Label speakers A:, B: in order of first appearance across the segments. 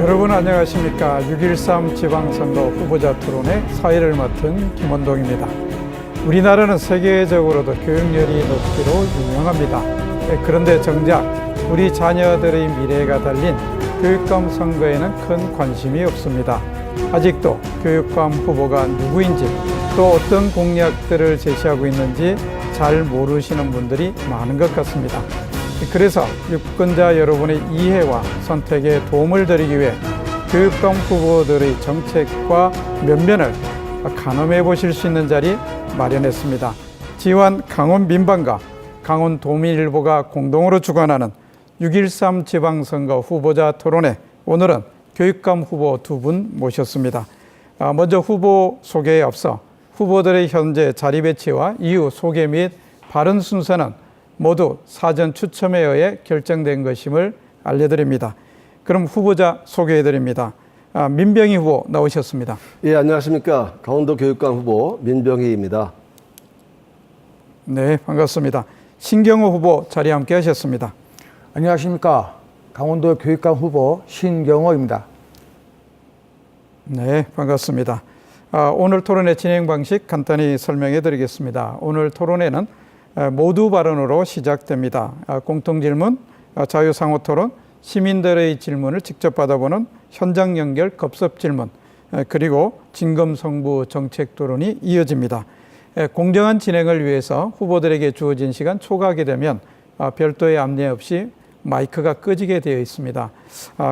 A: 여러분 안녕하십니까. 6.13 지방선거 후보자 토론의 사회를 맡은 김원동입니다. 우리나라는 세계적으로도 교육열이 높기로 유명합니다. 그런데 정작 우리 자녀들의 미래가 달린 교육감 선거에는 큰 관심이 없습니다. 아직도 교육감 후보가 누구인지 또 어떤 공약들을 제시하고 있는지 잘 모르시는 분들이 많은 것 같습니다. 그래서 유권자 여러분의 이해와 선택에 도움을 드리기 위해 교육감 후보들의 정책과 면면을 가늠해 보실 수 있는 자리 마련했습니다. 지환 강원민방과 강원도민일보가 공동으로 주관하는 6.13 지방선거 후보자 토론회, 오늘은 교육감 후보 두 분 모셨습니다. 먼저 후보 소개에 앞서 후보들의 현재 자리 배치와 이후 소개 및 발언 순서는 모두 사전 추첨에 의해 결정된 것임을 알려드립니다. 그럼 후보자 소개해드립니다. 민병희 후보 나오셨습니다.
B: 예, 안녕하십니까. 강원도 교육감 후보 민병희입니다.
A: 네, 반갑습니다. 신경호 후보 자리에 함께 하셨습니다.
C: 안녕하십니까. 강원도 교육감 후보 신경호입니다.
A: 네, 반갑습니다. 오늘 토론회 진행 방식 간단히 설명해 드리겠습니다. 오늘 토론회는 모두 발언으로 시작됩니다. 공통질문, 자유상호토론, 시민들의 질문을 직접 받아보는 현장 연결 급섭질문, 그리고 진검성부 정책토론이 이어집니다. 공정한 진행을 위해서 후보들에게 주어진 시간 초과하게 되면 별도의 안내 없이 마이크가 끄지게 되어 있습니다.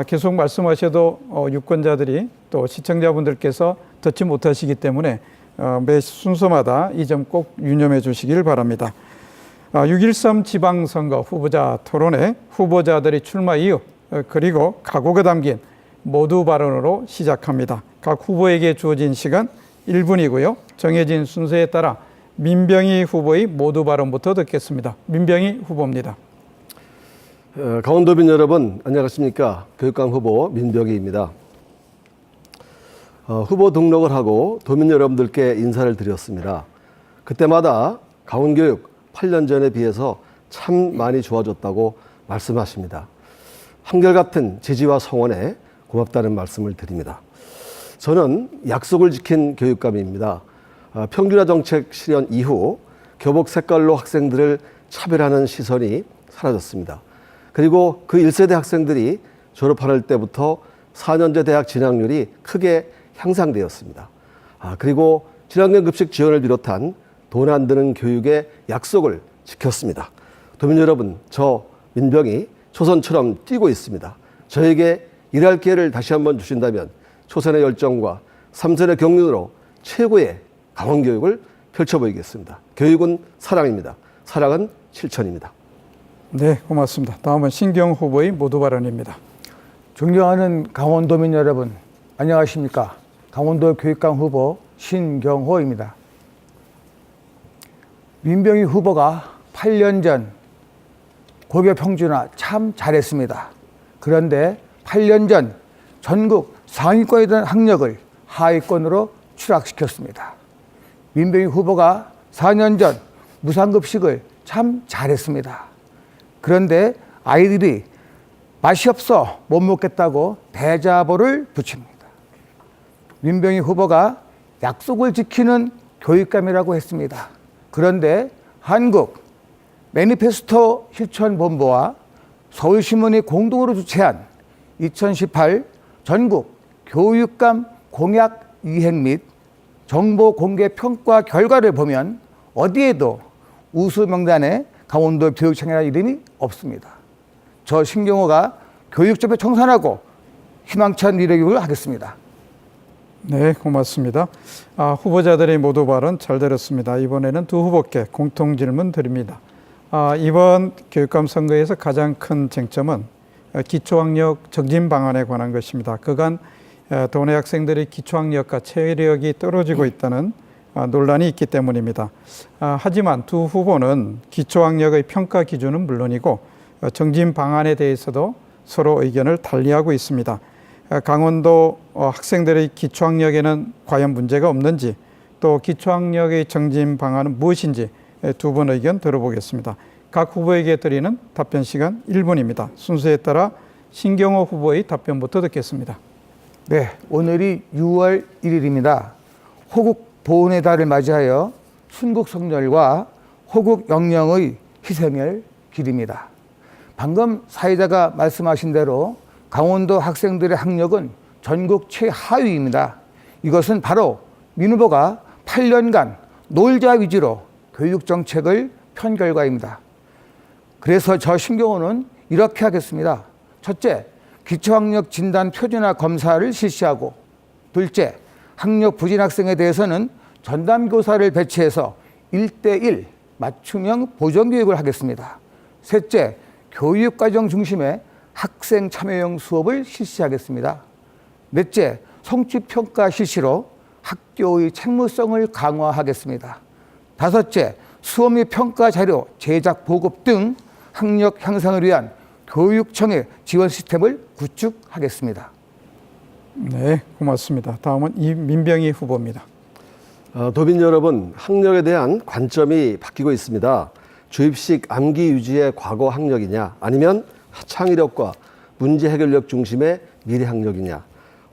A: 계속 말씀하셔도 유권자들이 또 시청자분들께서 듣지 못하시기 때문에 매 순서마다 이 점 꼭 유념해 주시길 바랍니다. 6.13 지방선거 후보자 토론회, 후보자들의 출마 이유 그리고 각오가 담긴 모두 발언으로 시작합니다. 각 후보에게 주어진 시간 1분이고요. 정해진 순서에 따라 민병희 후보의 모두 발언부터 듣겠습니다. 민병희 후보입니다.
B: 강원도민 여러분 안녕하십니까. 교육감 후보 민병희입니다. 후보 등록을 하고 도민 여러분들께 인사를 드렸습니다. 그때마다 강원교육 8년 전에 비해서 참 많이 좋아졌다고 말씀하십니다. 한결같은 지지와 성원에 고맙다는 말씀을 드립니다. 저는 약속을 지킨 교육감입니다. 평준화 정책 실현 이후 교복 색깔로 학생들을 차별하는 시선이 사라졌습니다. 그리고 그 1세대 학생들이 졸업할 때부터 4년제 대학 진학률이 크게 향상되었습니다. 그리고 친환경 급식 지원을 비롯한 돈 안 드는 교육의 약속을 지켰습니다. 도민 여러분, 저 민병희 초선처럼 뛰고 있습니다. 저에게 일할 기회를 다시 한번 주신다면 초선의 열정과 3선의 경륜으로 최고의 강원교육을 펼쳐보이겠습니다. 교육은 사랑입니다. 사랑은 실천입니다.
A: 네, 고맙습니다. 다음은 신경 후보의 모두 발언입니다.
C: 존경하는 강원도민 여러분 안녕하십니까. 강원도 교육감 후보 신경호입니다. 민병희 후보가 8년 전 고교 평준화 참 잘했습니다. 그런데 8년 전 전국 상위권이던 학력을 하위권으로 추락시켰습니다. 민병희 후보가 4년 전 무상급식을 참 잘했습니다. 그런데 아이들이 맛이 없어 못 먹겠다고 대자보를 붙입니다. 민병희 후보가 약속을 지키는 교육감이라고 했습니다. 그런데 한국 매니페스토 실천본부와 서울신문이 공동으로 주최한 2018 전국 교육감 공약 이행 및 정보 공개 평가 결과를 보면 어디에도 우수 명단에 강원도 교육청이라는 이름이 없습니다. 저 신경호가 교육적에 청산하고 희망찬 미래교육을 하겠습니다.
A: 네, 고맙습니다. 후보자들의 모두 발언 잘 들었습니다. 이번에는 두 후보께 공통 질문 드립니다. 이번 교육감 선거에서 가장 큰 쟁점은 기초학력 정진 방안에 관한 것입니다. 그간 도내 학생들의 기초학력과 체력이 떨어지고 있다는 논란이 있기 때문입니다. 하지만 두 후보는 기초학력의 평가 기준은 물론이고 정진 방안에 대해서도 서로 의견을 달리하고 있습니다. 강원도 학생들의 기초학력에는 과연 문제가 없는지, 또 기초학력의 정진 방안은 무엇인지 두 분 의견 들어보겠습니다. 각 후보에게 드리는 답변 시간 1분입니다. 순서에 따라 신경호 후보의 답변부터 듣겠습니다.
C: 네, 오늘이 6월 1일입니다. 호국 보훈의 달을 맞이하여 순국성렬과 호국 영령의 희생을 기립니다. 방금 사회자가 말씀하신 대로 강원도 학생들의 학력은 전국 최하위입니다. 이것은 바로 민 후보가 8년간 놀자 위주로 교육정책을 편 결과입니다. 그래서 저 신경호는 이렇게 하겠습니다. 첫째, 기초학력 진단 표준화 검사를 실시하고, 둘째, 학력 부진 학생에 대해서는 전담교사를 배치해서 1:1 맞춤형 보정교육을 하겠습니다. 셋째, 교육과정 중심의 학생 참여형 수업을 실시하겠습니다. 넷째, 성취평가 실시로 학교의 책무성을 강화하겠습니다. 다섯째, 수업 및 평가 자료 제작 보급 등 학력 향상을 위한 교육청의 지원 시스템을 구축하겠습니다.
A: 네, 고맙습니다. 다음은 민병희 후보입니다.
B: 도민 여러분, 학력에 대한 관점이 바뀌고 있습니다. 주입식 암기 유지의 과거 학력이냐, 아니면 창의력과 문제 해결력 중심의 미래 학력이냐,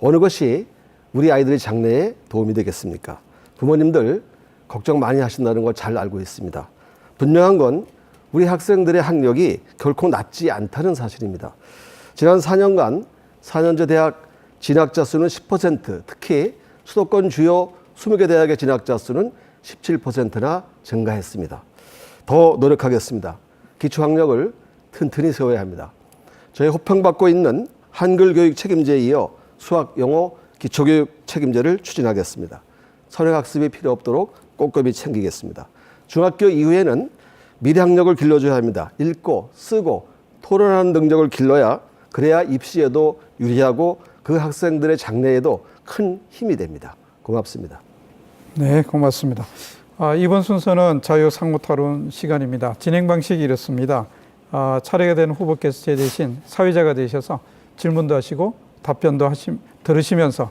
B: 어느 것이 우리 아이들의 장래에 도움이 되겠습니까? 부모님들 걱정 많이 하신다는 걸 잘 알고 있습니다. 분명한 건 우리 학생들의 학력이 결코 낮지 않다는 사실입니다. 지난 4년간 4년제 대학 진학자 수는 10%, 특히 수도권 주요 20개 대학의 진학자 수는 17%나 증가했습니다. 더 노력하겠습니다. 기초학력을 튼튼히 세워야 합니다. 저희 호평받고 있는 한글교육 책임제에 이어 수학, 영어, 기초교육 책임제를 추진하겠습니다. 선행학습이 필요 없도록 꼼꼼히 챙기겠습니다. 중학교 이후에는 미래학력을 길러줘야 합니다. 읽고, 쓰고, 토론하는 능력을 길러야 그래야 입시에도 유리하고 그 학생들의 장래에도 큰 힘이 됩니다. 고맙습니다.
A: 네, 고맙습니다. 이번 순서는 자유상호토론 시간입니다. 진행 방식이 이렇습니다. 차례가 된 후보께서 제 대신 사회자가 되셔서 질문도 하시고 답변도 들으시면서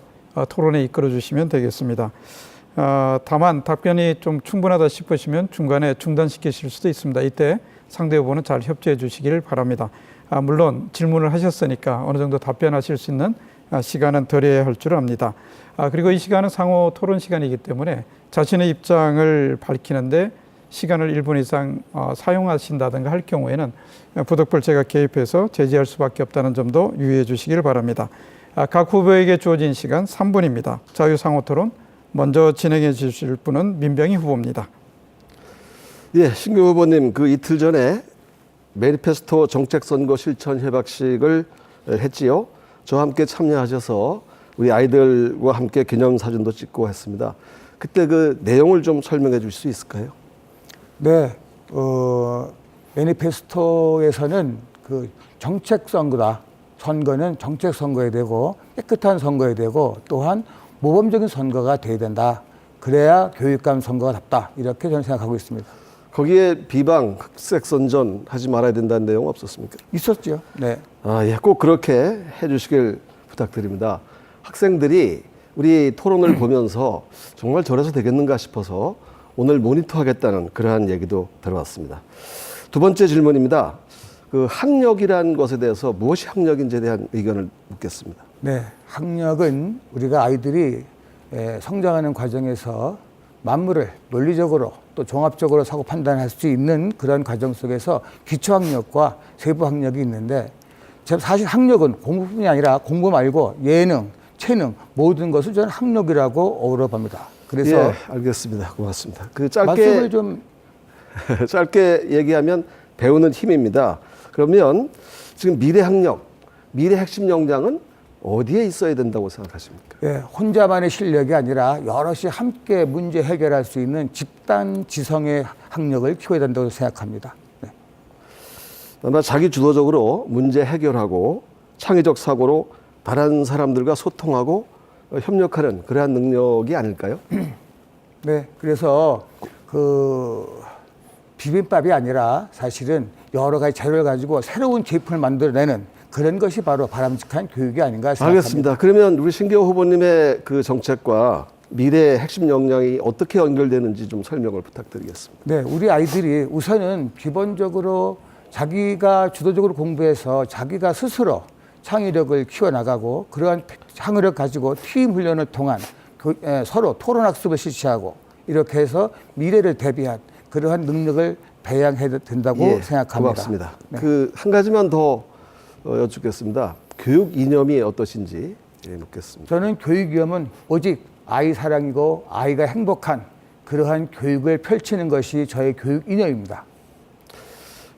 A: 토론에 이끌어 주시면 되겠습니다. 다만 답변이 좀 충분하다 싶으시면 중간에 중단시키실 수도 있습니다. 이때 상대 후보는 잘 협조해 주시길 바랍니다. 물론 질문을 하셨으니까 어느 정도 답변하실 수 있는 시간은 드려야 할 줄 압니다. 그리고 이 시간은 상호 토론 시간이기 때문에 자신의 입장을 밝히는데 시간을 1분 이상 사용하신다든가 할 경우에는 부득불 제가 개입해서 제지할 수밖에 없다는 점도 유의해 주시길 바랍니다. 각 후보에게 주어진 시간 3분입니다. 자유상호 토론 먼저 진행해 주실 분은 민병희 후보입니다.
B: 예, 신규 후보님, 그 이틀 전에 매니페스토 정책선거 실천 협약식을 했지요. 저와 함께 참여하셔서 우리 아이들과 함께 기념사진도 찍고 했습니다. 그때 그 내용을 좀 설명해 주실 수 있을까요?
C: 네, 매니페스토에서는 그 정책 선거다. 선거는 정책 선거에 되고 깨끗한 선거에 되고 또한 모범적인 선거가 돼야 된다. 그래야 교육감 선거가 답다. 이렇게 저는 생각하고 있습니다.
B: 거기에 비방, 흑색 선전 하지 말아야 된다는 내용 없었습니까?
C: 있었죠. 네.
B: 예, 꼭 그렇게 해주시길 부탁드립니다. 학생들이 우리 토론을 보면서 정말 저래서 되겠는가 싶어서 오늘 모니터하겠다는 그러한 얘기도 들어왔습니다. 두 번째 질문입니다. 그 학력이라는 것에 대해서 무엇이 학력인지에 대한 의견을 묻겠습니다.
C: 네, 학력은 우리가 아이들이 성장하는 과정에서 만물을 논리적으로 또 종합적으로 사고 판단할 수 있는 그런 과정 속에서 기초학력과 세부학력이 있는데 사실 학력은 공부뿐이 아니라 공부 말고 예능, 체능 모든 것을 저는 학력이라고 어우러 봅니다. 그래서
B: 예, 알겠습니다. 고맙습니다. 그
C: 말씀을 좀
B: 짧게 얘기하면 배우는 힘입니다. 그러면 지금 미래 학력, 미래 핵심 역량은 어디에 있어야 된다고 생각하십니까?
C: 예, 혼자만의 실력이 아니라 여럿이 함께 문제 해결할 수 있는 집단 지성의 학력을 키워야 된다고 생각합니다. 네.
B: 아마 자기 주도적으로 문제 해결하고 창의적 사고로 다른 사람들과 소통하고 협력하는 그러한 능력이 아닐까요?
C: 네, 그래서 그 비빔밥이 아니라 사실은 여러 가지 재료를 가지고 새로운 제품을 만들어내는 그런 것이 바로 바람직한 교육이 아닌가 생각합니다.
B: 알겠습니다. 그러면 우리 신기호 후보님의 그 정책과 미래의 핵심 역량이 어떻게 연결되는지 좀 설명을 부탁드리겠습니다.
C: 네, 우리 아이들이 우선은 기본적으로 자기가 주도적으로 공부해서 자기가 스스로 창의력을 키워나가고 그러한 창의력 가지고 팀 훈련을 통한 서로 토론학습을 실시하고 이렇게 해서 미래를 대비한 그러한 능력을 배양해야 된다고
B: 예,
C: 생각합니다.
B: 고맙습니다.
C: 네.
B: 그 한 가지만 더 여쭙겠습니다. 교육 이념이 어떠신지 묻겠습니다.
C: 저는 교육 이념은 오직 아이 사랑이고 아이가 행복한 그러한 교육을 펼치는 것이 저의 교육 이념입니다.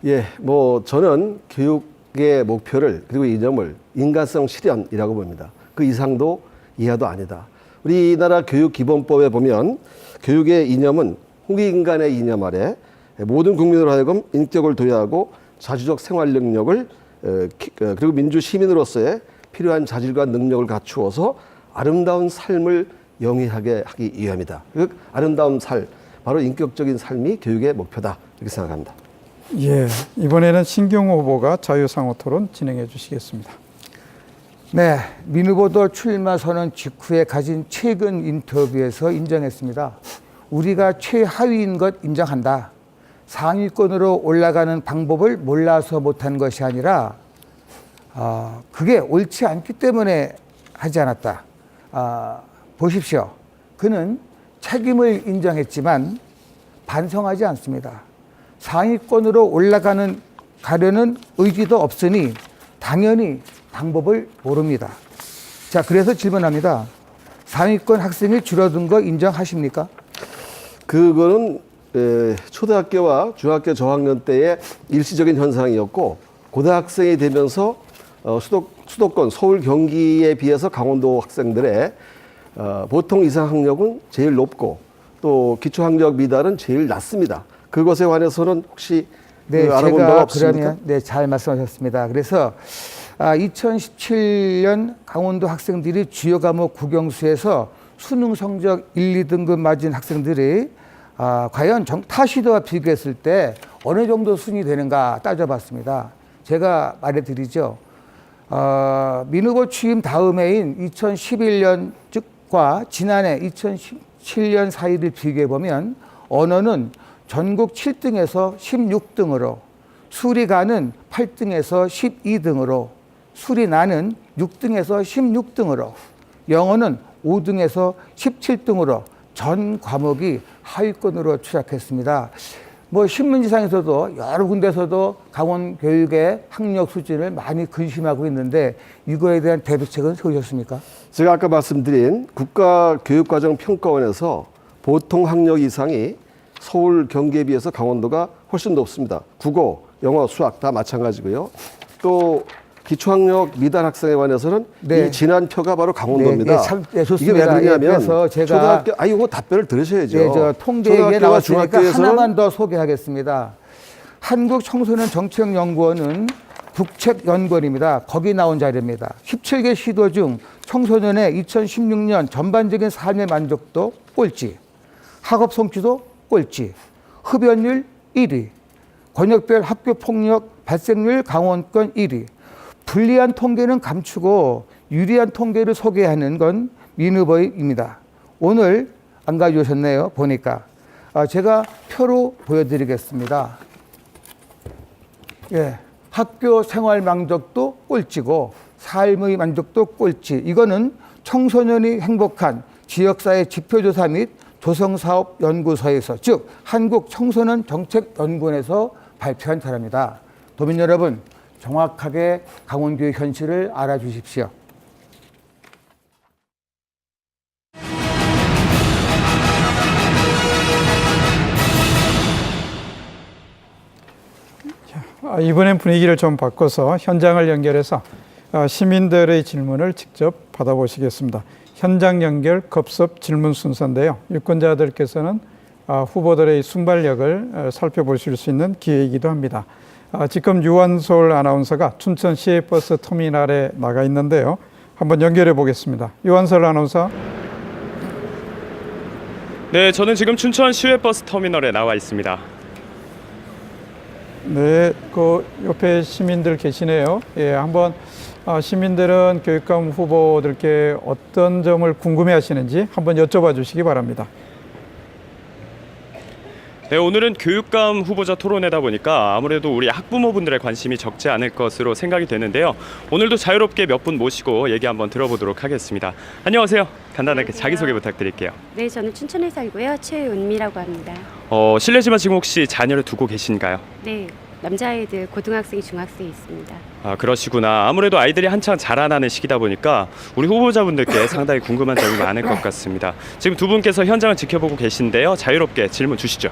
B: 예, 뭐 저는 교육의 목표를 그리고 이념을 인간성 실현이라고 봅니다. 그 이상도 이하도 아니다. 우리나라 교육기본법에 보면 교육의 이념은 홍익인간의 이념 아래 모든 국민으로 하여금 인격을 도야하고 자주적 생활 능력을 그리고 민주 시민으로서의 필요한 자질과 능력을 갖추어서 아름다운 삶을 영위하게 하기 위함이다. 그 아름다운 삶, 바로 인격적인 삶이 교육의 목표다. 이렇게 생각합니다.
A: 예, 이번에는 신경호 후보가 자유상호 토론 진행해 주시겠습니다.
C: 네, 민 후보도 출마 선언 직후에 가진 최근 인터뷰에서 인정했습니다. 우리가 최하위인 것 인정한다. 상위권으로 올라가는 방법을 몰라서 못한 것이 아니라 그게 옳지 않기 때문에 하지 않았다. 보십시오. 그는 책임을 인정했지만 반성하지 않습니다. 상위권으로 가려는 의지도 없으니 당연히 방법을 모릅니다. 자, 그래서 질문합니다. 상위권 학생이 줄어든 거 인정하십니까?
B: 그거는 초등학교와 중학교 저학년 때의 일시적인 현상이었고 고등학생이 되면서 수도권 서울 경기에 비해서 강원도 학생들의 보통 이상 학력은 제일 높고 또 기초 학력 미달은 제일 낮습니다. 그것에 관해서는 혹시
C: 네,
B: 알아본
C: 제가
B: 바가 없습니까?
C: 그러면 네, 잘 말씀하셨습니다. 그래서 2017년 강원도 학생들이 주요 과목 국영수에서 수능 성적 1, 2등급 맞은 학생들이 과연 타 시대와 비교했을 때 어느 정도 순위 되는가 따져봤습니다. 제가 말해드리죠. 민 후보 취임 다음해인 2011년과 지난해 2017년 사이를 비교해보면 언어는 전국 7등에서 16등으로, 수리가는 8등에서 12등으로, 수리나는 6등에서 16등으로, 영어는 5등에서 17등으로 전 과목이 하위권으로 추락했습니다. 뭐 신문지상에서도 여러 군데서도 강원 교육의 학력 수준을 많이 근심하고 있는데 이거에 대한 대비책은 세우셨습니까?
B: 제가 아까 말씀드린 국가교육과정평가원에서 보통 학력 이상이 서울 경기에 비해서 강원도가 훨씬 높습니다. 국어, 영어, 수학 다 마찬가지고요. 또 기초학력 미달 학생에 관해서는
C: 네.
B: 이 진한표가 바로 강원도입니다.
C: 네, 좋습니다.
B: 이게 왜 그러냐면
C: 그래서 제가
B: 초등학교 이거 답변을 들으셔야죠.
C: 네, 저 통계 얘기에 나왔으니까
B: 중학교에서는
C: 하나만 더 소개하겠습니다. 한국청소년정책연구원은 국책연구원입니다. 거기 나온 자료입니다. 17개 시도 중 청소년의 2016년 전반적인 삶의 만족도 꼴찌, 학업 성취도 꼴찌, 흡연율 1위, 권역별 학교폭력 발생률 강원권 1위. 불리한 통계는 감추고 유리한 통계를 소개하는 건 민 후보입니다. 오늘 안 가져오셨네요. 보니까. 제가 표로 보여드리겠습니다. 예, 학교 생활 만족도 꼴찌고 삶의 만족도 꼴찌. 이거는 청소년이 행복한 지역사회 지표조사 및 조성사업연구소에서 즉 한국청소년정책연구원에서 발표한 자료입니다. 도민 여러분, 정확하게 강원교육 현실을 알아주십시오.
A: 이번엔 분위기를 좀 바꿔서 현장을 연결해서 시민들의 질문을 직접 받아보시겠습니다. 현장 연결 급습 질문 순서인데요. 유권자들께서는 후보들의 순발력을 살펴보실 수 있는 기회이기도 합니다. 지금 유한솔 아나운서가 춘천 시외버스 터미널에 나가 있는데요. 한번 연결해 보겠습니다. 유한솔 아나운서.
D: 네, 저는 지금 춘천 시외버스 터미널에 나와 있습니다.
A: 네, 그 옆에 시민들 계시네요. 예, 한번 시민들은 교육감 후보들께 어떤 점을 궁금해하시는지 한번 여쭤봐 주시기 바랍니다.
D: 네, 오늘은 교육감 후보자 토론회다 보니까 아무래도 우리 학부모분들의 관심이 적지 않을 것으로 생각이 되는데요. 오늘도 자유롭게 몇 분 모시고 얘기 한번 들어보도록 하겠습니다. 안녕하세요. 간단하게
E: 안녕하세요.
D: 자기소개 부탁드릴게요.
E: 네, 저는 춘천에 살고요. 최은미라고 합니다.
D: 실례지만 지금 혹시 자녀를 두고 계신가요?
E: 네, 남자아이들 고등학생, 중학생이 있습니다.
D: 아, 그러시구나. 아무래도 아이들이 한창 자라나는 시기다 보니까 우리 후보자분들께 상당히 궁금한 점이 많을 것 같습니다. 지금 두 분께서 현장을 지켜보고 계신데요. 자유롭게 질문 주시죠.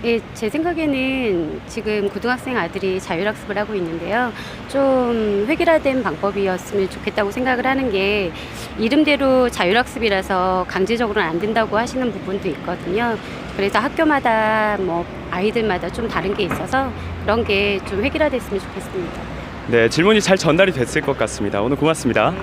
E: 네, 제 생각에는 지금 고등학생 아들이 자율학습을 하고 있는데요. 좀 획일화된 방법이었으면 좋겠다고 생각을 하는 게 이름대로 자율학습이라서 강제적으로는 안 된다고 하시는 부분도 있거든요. 그래서 학교마다 뭐 아이들마다 좀 다른 게 있어서 그런 게 좀 획일화됐으면 좋겠습니다.
D: 네, 질문이 잘 전달이 됐을 것 같습니다. 오늘 고맙습니다.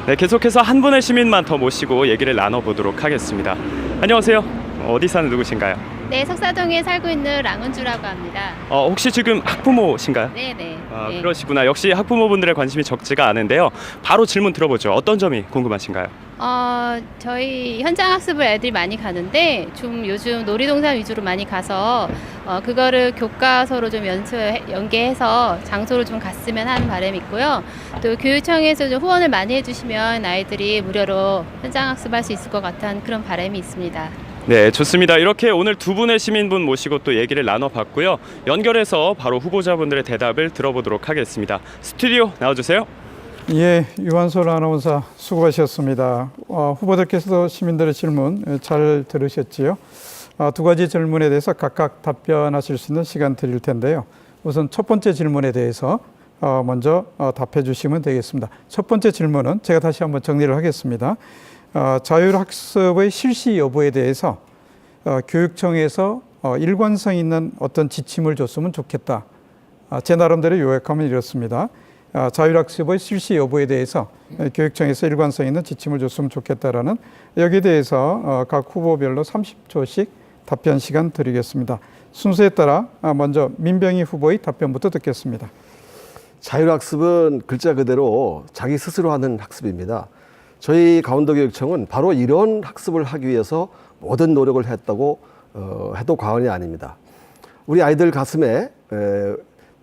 D: 네, 계속해서 한 분의 시민만 더 모시고 얘기를 나눠보도록 하겠습니다. 안녕하세요. 어디 사는 누구신가요?
F: 네, 석사동에 살고 있는 랑은주라고 합니다.
D: 혹시 지금 학부모신가요?
F: 네네. 네.
D: 그러시구나. 역시 학부모분들의 관심이 적지가 않은데요. 바로 질문 들어보죠. 어떤 점이 궁금하신가요?
F: 저희 현장 학습을 애들이 많이 가는데 좀 요즘 놀이동산 위주로 많이 가서 그거를 교과서로 좀 연계해서 장소를 좀 갔으면 하는 바람이 있고요. 또 교육청에서 좀 후원을 많이 해주시면 아이들이 무료로 현장 학습할 수 있을 것 같은 그런 바람이 있습니다.
D: 네, 좋습니다. 이렇게 오늘 두 분의 시민분 모시고 또 얘기를 나눠봤고요. 연결해서 바로 후보자분들의 대답을 들어보도록 하겠습니다. 스튜디오 나와주세요.
A: 예, 유한솔 아나운서 수고하셨습니다. 후보들께서도 시민들의 질문 잘 들으셨지요? 두 가지 질문에 대해서 각각 답변하실 수 있는 시간 드릴 텐데요. 우선 첫 번째 질문에 대해서 먼저 답해 주시면 되겠습니다. 첫 번째 질문은 제가 다시 한번 정리를 하겠습니다. 자율학습의 실시 여부에 대해서 교육청에서 일관성 있는 어떤 지침을 줬으면 좋겠다. 제 나름대로 요약하면 이렇습니다. 자율학습의 실시 여부에 대해서 교육청에서 일관성 있는 지침을 줬으면 좋겠다라는, 여기에 대해서 각 후보별로 30초씩 답변 시간 드리겠습니다. 순서에 따라 먼저 민병희 후보의 답변부터 듣겠습니다.
B: 자율학습은 글자 그대로 자기 스스로 하는 학습입니다. 저희 강원도교육청은 바로 이런 학습을 하기 위해서 모든 노력을 했다고 해도 과언이 아닙니다. 우리 아이들 가슴에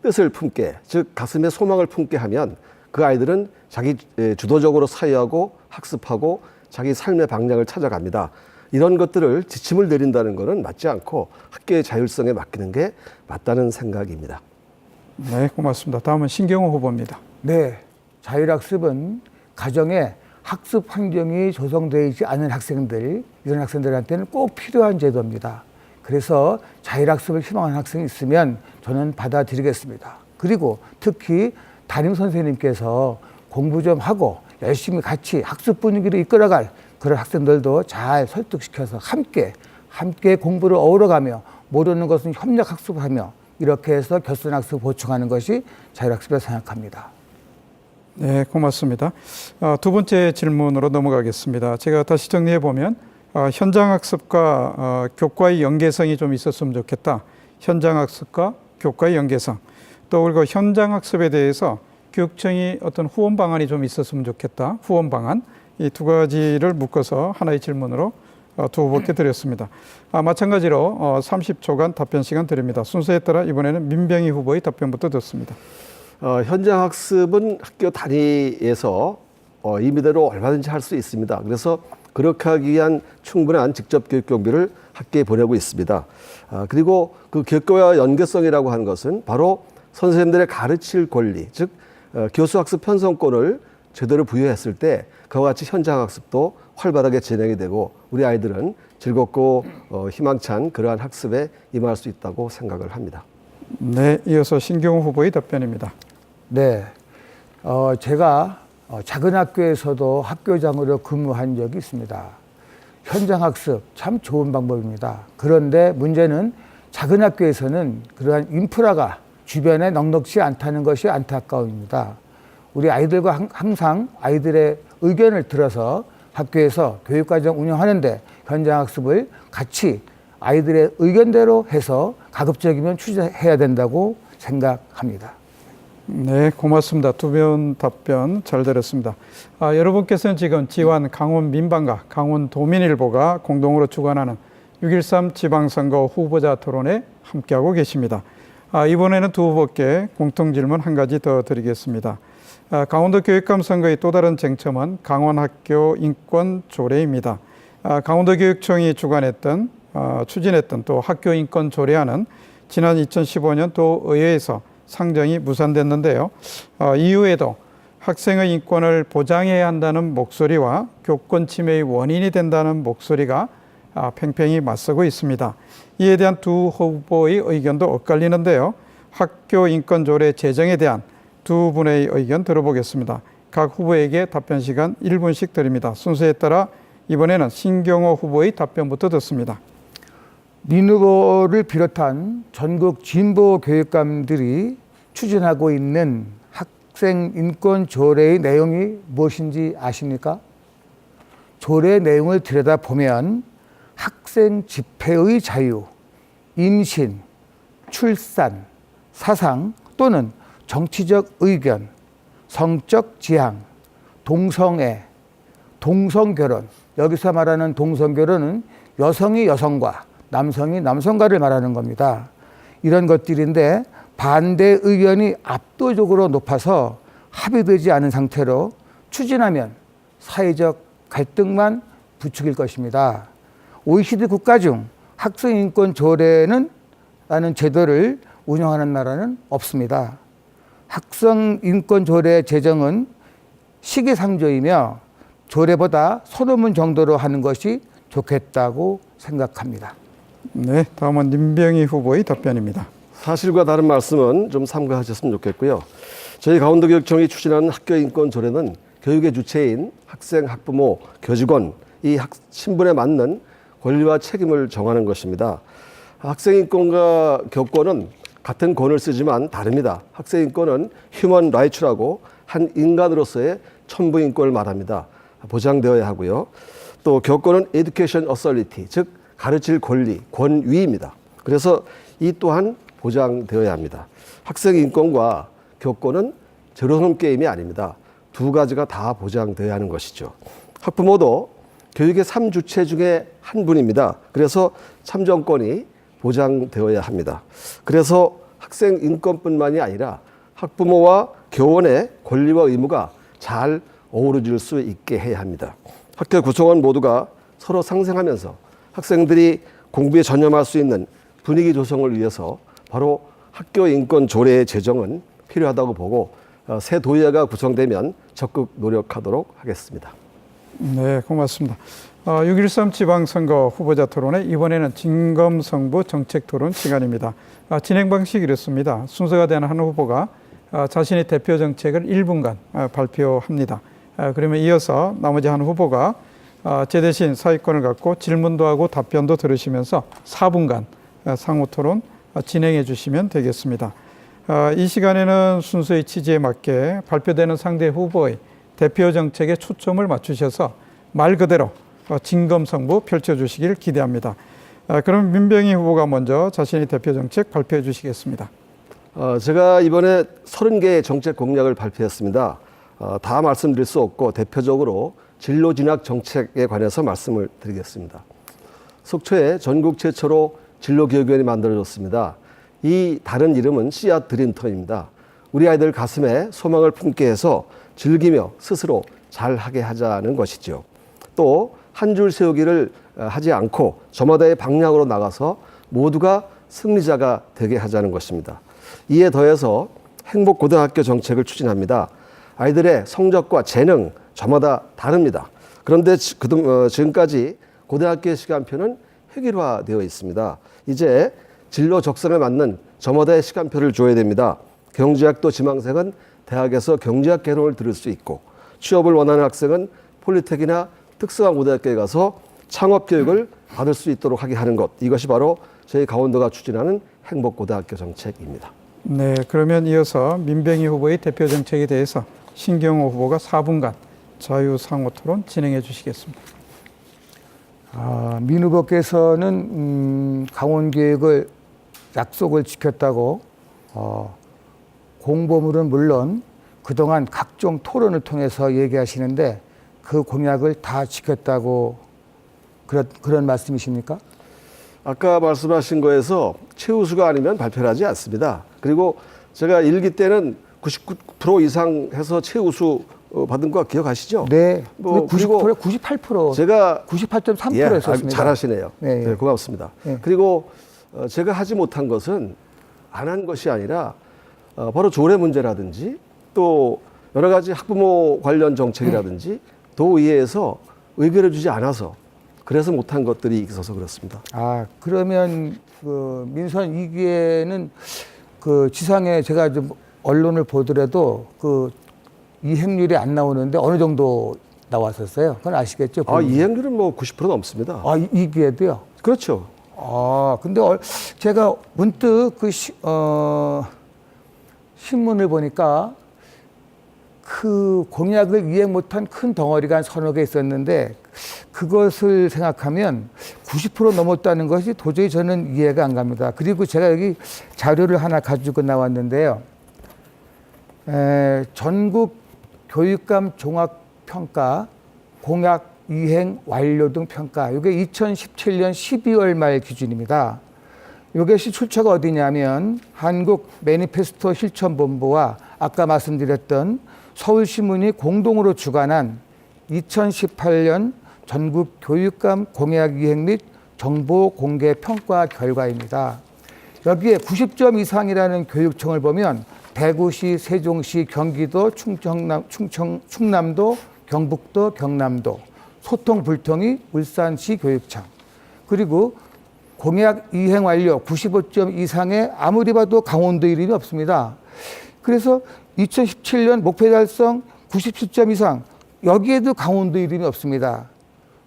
B: 뜻을 품게, 즉 가슴에 소망을 품게 하면 그 아이들은 자기 주도적으로 사유하고 학습하고 자기 삶의 방향을 찾아갑니다. 이런 것들을 지침을 내린다는 것은 맞지 않고 학교의 자율성에 맡기는 게 맞다는 생각입니다.
A: 네, 고맙습니다. 다음은 신경호 후보입니다.
C: 네, 자율학습은 가정에 학습 환경이 조성되지 않은 학생들, 이런 학생들한테는 꼭 필요한 제도입니다. 그래서 자율학습을 희망하는 학생이 있으면 저는 받아들이겠습니다. 그리고 특히 담임 선생님께서 공부 좀 하고 열심히 같이 학습 분위기를 이끌어갈 그런 학생들도 잘 설득시켜서 함께 공부를 어우러가며 모르는 것은 협력학습을 하며 이렇게 해서 결손학습을 보충하는 것이 자율학습이라고 생각합니다.
A: 네, 고맙습니다. 두 번째 질문으로 넘어가겠습니다. 제가 다시 정리해 보면 현장학습과 교과의 연계성이 좀 있었으면 좋겠다. 현장학습과 교과의 연계성. 또 그리고 현장학습에 대해서 교육청이 어떤 후원 방안이 좀 있었으면 좋겠다. 후원 방안. 이 두 가지를 묶어서 하나의 질문으로 두 후보께 드렸습니다. 마찬가지로 30초간 답변 시간 드립니다. 순서에 따라 이번에는 민병희 후보의 답변부터 듣습니다.
B: 현장학습은 학교 단위에서 임의대로 얼마든지 할 수 있습니다. 그래서 그렇게 하기 위한 충분한 직접 교육 경비를 학교에 보내고 있습니다. 그리고 그 교육과 연계성이라고 하는 것은 바로 선생님들의 가르칠 권리, 즉 교수학습 편성권을 제대로 부여했을 때 그와 같이 현장학습도 활발하게 진행이 되고 우리 아이들은 즐겁고 희망찬 그러한 학습에 임할 수 있다고 생각을 합니다.
A: 네, 이어서 신경호 후보의 답변입니다.
C: 네, 제가 작은 학교에서도 학교장으로 근무한 적이 있습니다. 현장학습 참 좋은 방법입니다. 그런데 문제는 작은 학교에서는 그러한 인프라가 주변에 넉넉지 않다는 것이 안타까움입니다. 우리 아이들과 항상 아이들의 의견을 들어서 학교에서 교육과정 운영하는데 현장학습을 같이 아이들의 의견대로 해서 가급적이면 추진해야 된다고 생각합니다.
A: 네, 고맙습니다. 두 분 답변 잘 들었습니다. 여러분께서는 지금 지완 강원 민방과 강원 도민일보가 공동으로 주관하는 6.13 지방선거 후보자 토론에 함께하고 계십니다. 이번에는 두 후보께 공통질문 한 가지 더 드리겠습니다. 강원도 교육감 선거의 또 다른 쟁점은 강원학교 인권 조례입니다. 강원도교육청이 추진했던 또 학교 인권 조례안은 지난 2015년 또 의회에서 상정이 무산됐는데요. 이후에도 학생의 인권을 보장해야 한다는 목소리와 교권 침해의 원인이 된다는 목소리가 팽팽히 맞서고 있습니다. 이에 대한 두 후보의 의견도 엇갈리는데요. 학교 인권 조례 제정에 대한 두 분의 의견 들어보겠습니다. 각 후보에게 답변 시간 1분씩 드립니다. 순서에 따라 이번에는 신경호 후보의 답변부터 듣습니다.
C: 민 후보를 비롯한 전국 진보 교육감들이 추진하고 있는 학생 인권 조례의 내용이 무엇인지 아십니까? 조례 내용을 들여다보면 학생 집회의 자유, 임신, 출산, 사상 또는 정치적 의견, 성적 지향, 동성애, 동성결혼, 여기서 말하는 동성결혼은 여성이 여성과 남성이 남성과를 말하는 겁니다. 이런 것들인데 반대 의견이 압도적으로 높아서 합의되지 않은 상태로 추진하면 사회적 갈등만 부추길 것입니다. OECD 국가 중 학생인권 조례는 라는 제도를 운영하는 나라는 없습니다. 학생인권 조례 제정은 시기상조이며 조례보다 소논문 정도로 하는 것이 좋겠다고 생각합니다.
A: 네, 다음은 민병희 후보의 답변입니다.
B: 사실과 다른 말씀은 좀 삼가하셨으면 좋겠고요. 저희 강원도교육청이 추진하는 학교인권 조례는 교육의 주체인 학생, 학부모, 교직원, 이 신분에 맞는 권리와 책임을 정하는 것입니다. 학생인권과 교권은 같은 권을 쓰지만 다릅니다. 학생인권은 휴먼 라이츠라고 한 인간으로서의 천부인권을 말합니다. 보장되어야 하고요. 또 교권은 에듀케이션 어설리티, 즉 가르칠 권리, 권위입니다. 그래서 이 또한 보장되어야 합니다. 학생인권과 교권은 제로섬 게임이 아닙니다. 두 가지가 다 보장되어야 하는 것이죠. 학부모도 교육의 3주체 중에 한 분입니다. 그래서 참정권이 보장되어야 합니다. 그래서 학생 인권뿐만이 아니라 학부모와 교원의 권리와 의무가 잘 어우러질 수 있게 해야 합니다. 학교 구성원 모두가 서로 상생하면서 학생들이 공부에 전념할 수 있는 분위기 조성을 위해서 바로 학교 인권 조례의 제정은 필요하다고 보고 새 도의회가 구성되면 적극 노력하도록 하겠습니다.
A: 네, 고맙습니다. 6.13 지방선거 후보자 토론회 이번에는 진검성부 정책토론 시간입니다. 진행 방식이 이렇습니다. 순서가 되는 한 후보가 자신의 대표 정책을 1분간 발표합니다. 그러면 이어서 나머지 한 후보가 제 대신 사회권을 갖고 질문도 하고 답변도 들으시면서 4분간 상호 토론 진행해 주시면 되겠습니다. 이 시간에는 순서의 취지에 맞게 발표되는 상대 후보의 대표 정책에 초점을 맞추셔서 말 그대로 진검성부 펼쳐주시길 기대합니다. 그럼 민병희 후보가 먼저 자신의 대표 정책 발표해 주시겠습니다.
B: 제가 이번에 30개의 정책 공약을 발표했습니다. 다 말씀드릴 수 없고 대표적으로 진로 진학 정책에 관해서 말씀을 드리겠습니다. 속초에 전국 최초로 진로교육원이 만들어졌습니다. 이 다른 이름은 씨앗 드림터입니다. 우리 아이들 가슴에 소망을 품게 해서 즐기며 스스로 잘하게 하자는 것이죠. 또 한 줄 세우기를 하지 않고 저마다의 방향으로 나가서 모두가 승리자가 되게 하자는 것입니다. 이에 더해서 행복고등학교 정책을 추진합니다. 아이들의 성적과 재능 저마다 다릅니다. 그런데 지금까지 고등학교의 시간표는 획일화되어 있습니다. 이제 진로 적성에 맞는 저마다의 시간표를 줘야 됩니다. 경제학도 지망생은 대학에서 경제학 개론을 들을 수 있고 취업을 원하는 학생은 폴리텍이나 특성화 고등학교에 가서 창업교육을 받을 수 있도록 하게 하는 것. 이것이 바로 저희 강원도가 추진하는 행복고등학교 정책입니다.
A: 네, 그러면 이어서 민병희 후보의 대표 정책에 대해서 신경호 후보가 4분간 자유상호 토론 진행해 주시겠습니다.
C: 민 후보께서는 강원교육을 약속을 지켰다고 공보물은 물론 그동안 각종 토론을 통해서 얘기하시는데 그 공약을 다 지켰다고 그런 말씀이십니까?
B: 아까 말씀하신 거에서 최우수가 아니면 발표를 하지 않습니다. 그리고 제가 일기 때는 99% 이상 해서 최우수 받은 거 기억하시죠?
C: 네.
B: 뭐
C: 90%, 98%,
B: 제가
C: 98.3%
B: 예,
C: 했었습니다.
B: 잘하시네요.
C: 네,
B: 네, 고맙습니다.
C: 네.
B: 그리고 제가 하지 못한 것은 안 한 것이 아니라 바로 조례 문제라든지 또 여러 가지 학부모 관련 정책이라든지 도의회에서 의결해 주지 않아서 그래서 못한 것들이 있어서 그렇습니다.
C: 아, 그러면 그 민선 2기에는 그 지상에 제가 좀 언론을 보더라도 그 이행률이 안 나오는데 어느 정도 나왔었어요? 그건 아시겠죠?
B: 이행률은 뭐 90% 넘습니다.
C: 2기에도요?
B: 그렇죠.
C: 근데 제가 문득 신문을 보니까 그 공약을 이행 못한 큰 덩어리가 한 서너 개 있었는데 그것을 생각하면 90% 넘었다는 것이 도저히 저는 이해가 안 갑니다. 그리고 제가 여기 자료를 하나 가지고 나왔는데요. 전국 교육감 종합평가 공약 이행 완료 등 평가. 이게 2017년 12월 말 기준입니다. 이것이 출처가 어디냐면 한국 매니페스토 실천본부와 아까 말씀드렸던 서울신문이 공동으로 주관한 2018년 전국 교육감 공약 이행 및 정보 공개 평가 결과입니다. 여기에 90점 이상이라는 교육청을 보면 대구시, 세종시, 경기도, 충남도, 경북도, 경남도, 소통 불통이 울산시 교육청, 그리고 공약 이행 완료 95점 이상의 아무리 봐도 강원도 이름이 없습니다. 그래서 2017년 목표 달성 97점 이상, 여기에도 강원도 이름이 없습니다.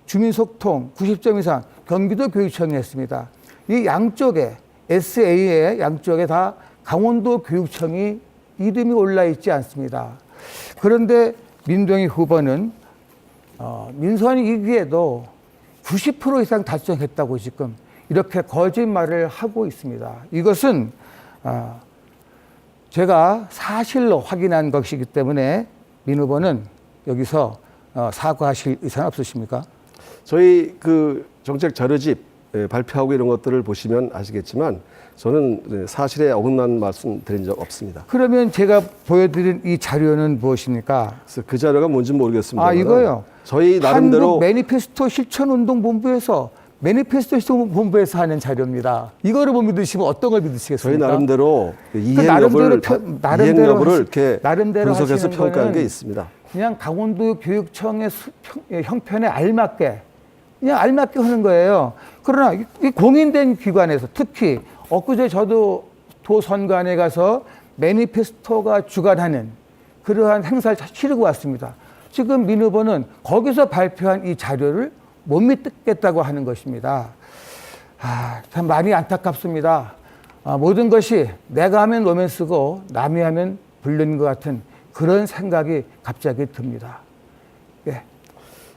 C: 주민소통 90점 이상, 경기도 교육청이 했습니다. 이 양쪽에 SA의 양쪽에 다 강원도 교육청이 이름이 올라 있지 않습니다. 그런데 민동희 후보는 민선 2기에도 90% 이상 달성했다고 지금 이렇게 거짓말을 하고 있습니다. 이것은 제가 사실로 확인한 것이기 때문에 민 후보는 여기서 사과하실 의사는 없으십니까?
B: 저희 그 정책 자료집 발표하고 이런 것들을 보시면 아시겠지만 저는 사실에 어긋난 말씀 드린 적 없습니다.
C: 그러면 제가 보여드린 이 자료는 무엇입니까?
B: 그래서 그 자료가 뭔지 모르겠습니다.
C: 이거요?
B: 저희 나름대로
C: 한국 매니페스토 실천운동본부에서 매니페스토 실천본부에서 하는 자료입니다. 이거를 못 믿으시면 어떤 걸 믿으시겠습니까?
B: 저희 나름대로 이행 여부를 이렇게 분석해서 평가한 게 있습니다.
C: 그냥 강원도 교육청의 형편에 알맞게 그냥 알맞게 하는 거예요. 그러나 이 공인된 기관에서 특히 엊그제 저도 도선관에 가서 매니페스토가 주관하는 그러한 행사를 치르고 왔습니다. 지금 민 후보는 거기서 발표한 이 자료를 못 믿겠다고 하는 것입니다. 참 많이 안타깝습니다. 모든 것이 내가 하면 로맨스고 남이 하면 불륜 것 같은 그런 생각이 갑자기 듭니다. 예.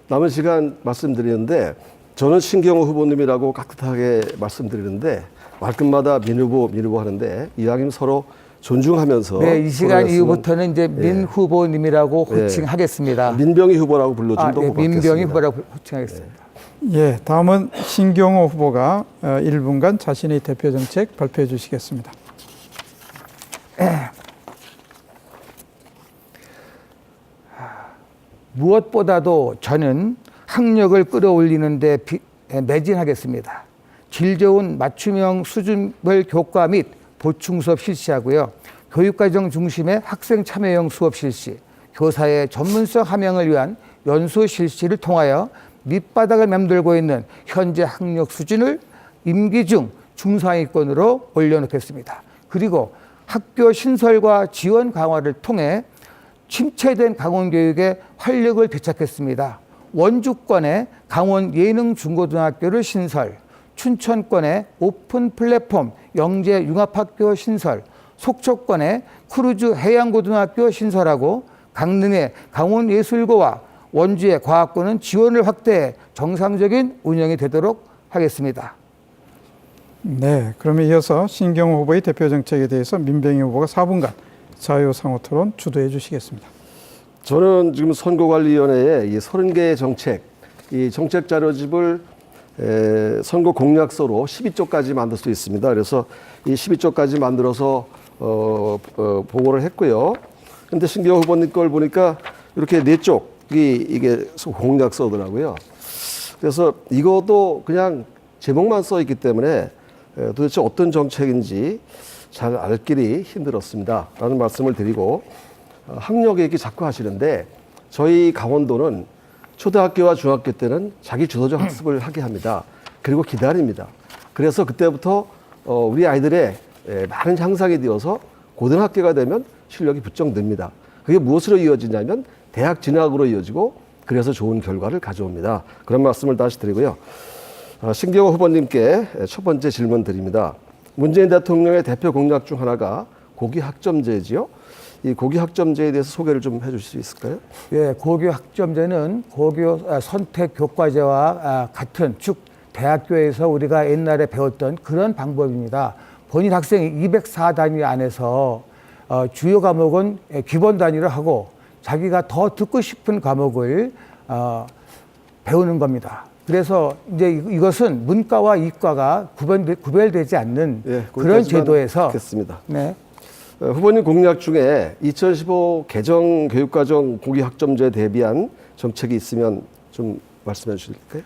B: 남은 시간 말씀드리는데 저는 신경호 후보님이라고 깍듯하게 말씀드리는데 말끝마다 민 후보 하는데 이왕이면 서로 존중하면서
C: 네, 이 시간
B: 서로였으면,
C: 이후부터는 이제 민 후보님이라고 호칭하겠습니다.
B: 민병희 후보라고 불러주면 더
C: 네,
B: 고맙겠습니다.
C: 민병희 후보라고 호칭하겠습니다.
A: 예, 다음은 신경호 후보가 1분간 자신의 대표 정책 발표해 주시겠습니다.
C: 무엇보다도 저는 학력을 끌어올리는 데 매진하겠습니다. 질 좋은 맞춤형 수준별 교과 및 보충 수업 실시하고요. 교육과정 중심의 학생 참여형 수업 실시, 교사의 전문성 함양을 위한 연수 실시를 통하여 밑바닥을 맴돌고 있는 현재 학력 수준을 임기 중 중상위권으로 올려놓겠습니다. 그리고 학교 신설과 지원 강화를 통해 침체된 강원교육의 활력을 되찾겠습니다. 원주권에 강원 예능중고등학교를 신설, 춘천권에 오픈 플랫폼 영재 융합학교 신설, 속초권에 크루즈 해양고등학교 신설하고 강릉의 강원예술고와 원주의 과학고는 지원을 확대해 정상적인 운영이 되도록 하겠습니다.
A: 네, 그러면 이어서 신경호 후보의 대표 정책에 대해서 민병희 후보가 4분간 자유상호 토론 주도해 주시겠습니다.
B: 저는 지금 선거관리위원회에 이 30개의 정책, 이 정책 자료집을 선거 공약서로 12쪽까지 만들 수 있습니다. 그래서 이 12쪽까지 만들어서 보고를 했고요. 근데 신기호 후보님 걸 보니까 이렇게 4쪽이 이게 공약서더라고요. 그래서 이것도 그냥 제목만 써 있기 때문에 도대체 어떤 정책인지 잘 알 길이 힘들었습니다. 라는 말씀을 드리고, 학력 얘기 자꾸 하시는데 저희 강원도는 초등학교와 중학교 때는 자기 주도적 학습을 하게 합니다. 그리고 기다립니다. 그래서 그때부터 우리 아이들의 많은 향상이 되어서 고등학교가 되면 실력이 부쩍 늡니다. 그게 무엇으로 이어지냐면 대학 진학으로 이어지고, 그래서 좋은 결과를 가져옵니다. 그런 말씀을 다시 드리고요. 신경호 후보님께 첫 번째 질문 드립니다. 문재인 대통령의 대표 공약 중 하나가 고교 학점제지요. 이 고교 학점제에 대해서 소개를 좀 해주실 수 있을까요?
C: 예, 고교 학점제는 고교 선택 교과제와 같은, 즉 대학교에서 우리가 옛날에 배웠던 그런 방법입니다. 본인 학생이 204단위 안에서 주요 과목은 기본 단위로 하고 자기가 더 듣고 싶은 과목을 배우는 겁니다. 그래서 이제 이것은 문과와 이과가 구별되지 않는 그런 제도에서
B: 듣겠습니다.
C: 네.
B: 후보님 공약 중에 2015 개정 교육과정 고교 학점제에 대비한 정책이 있으면 좀 말씀해 주실까요?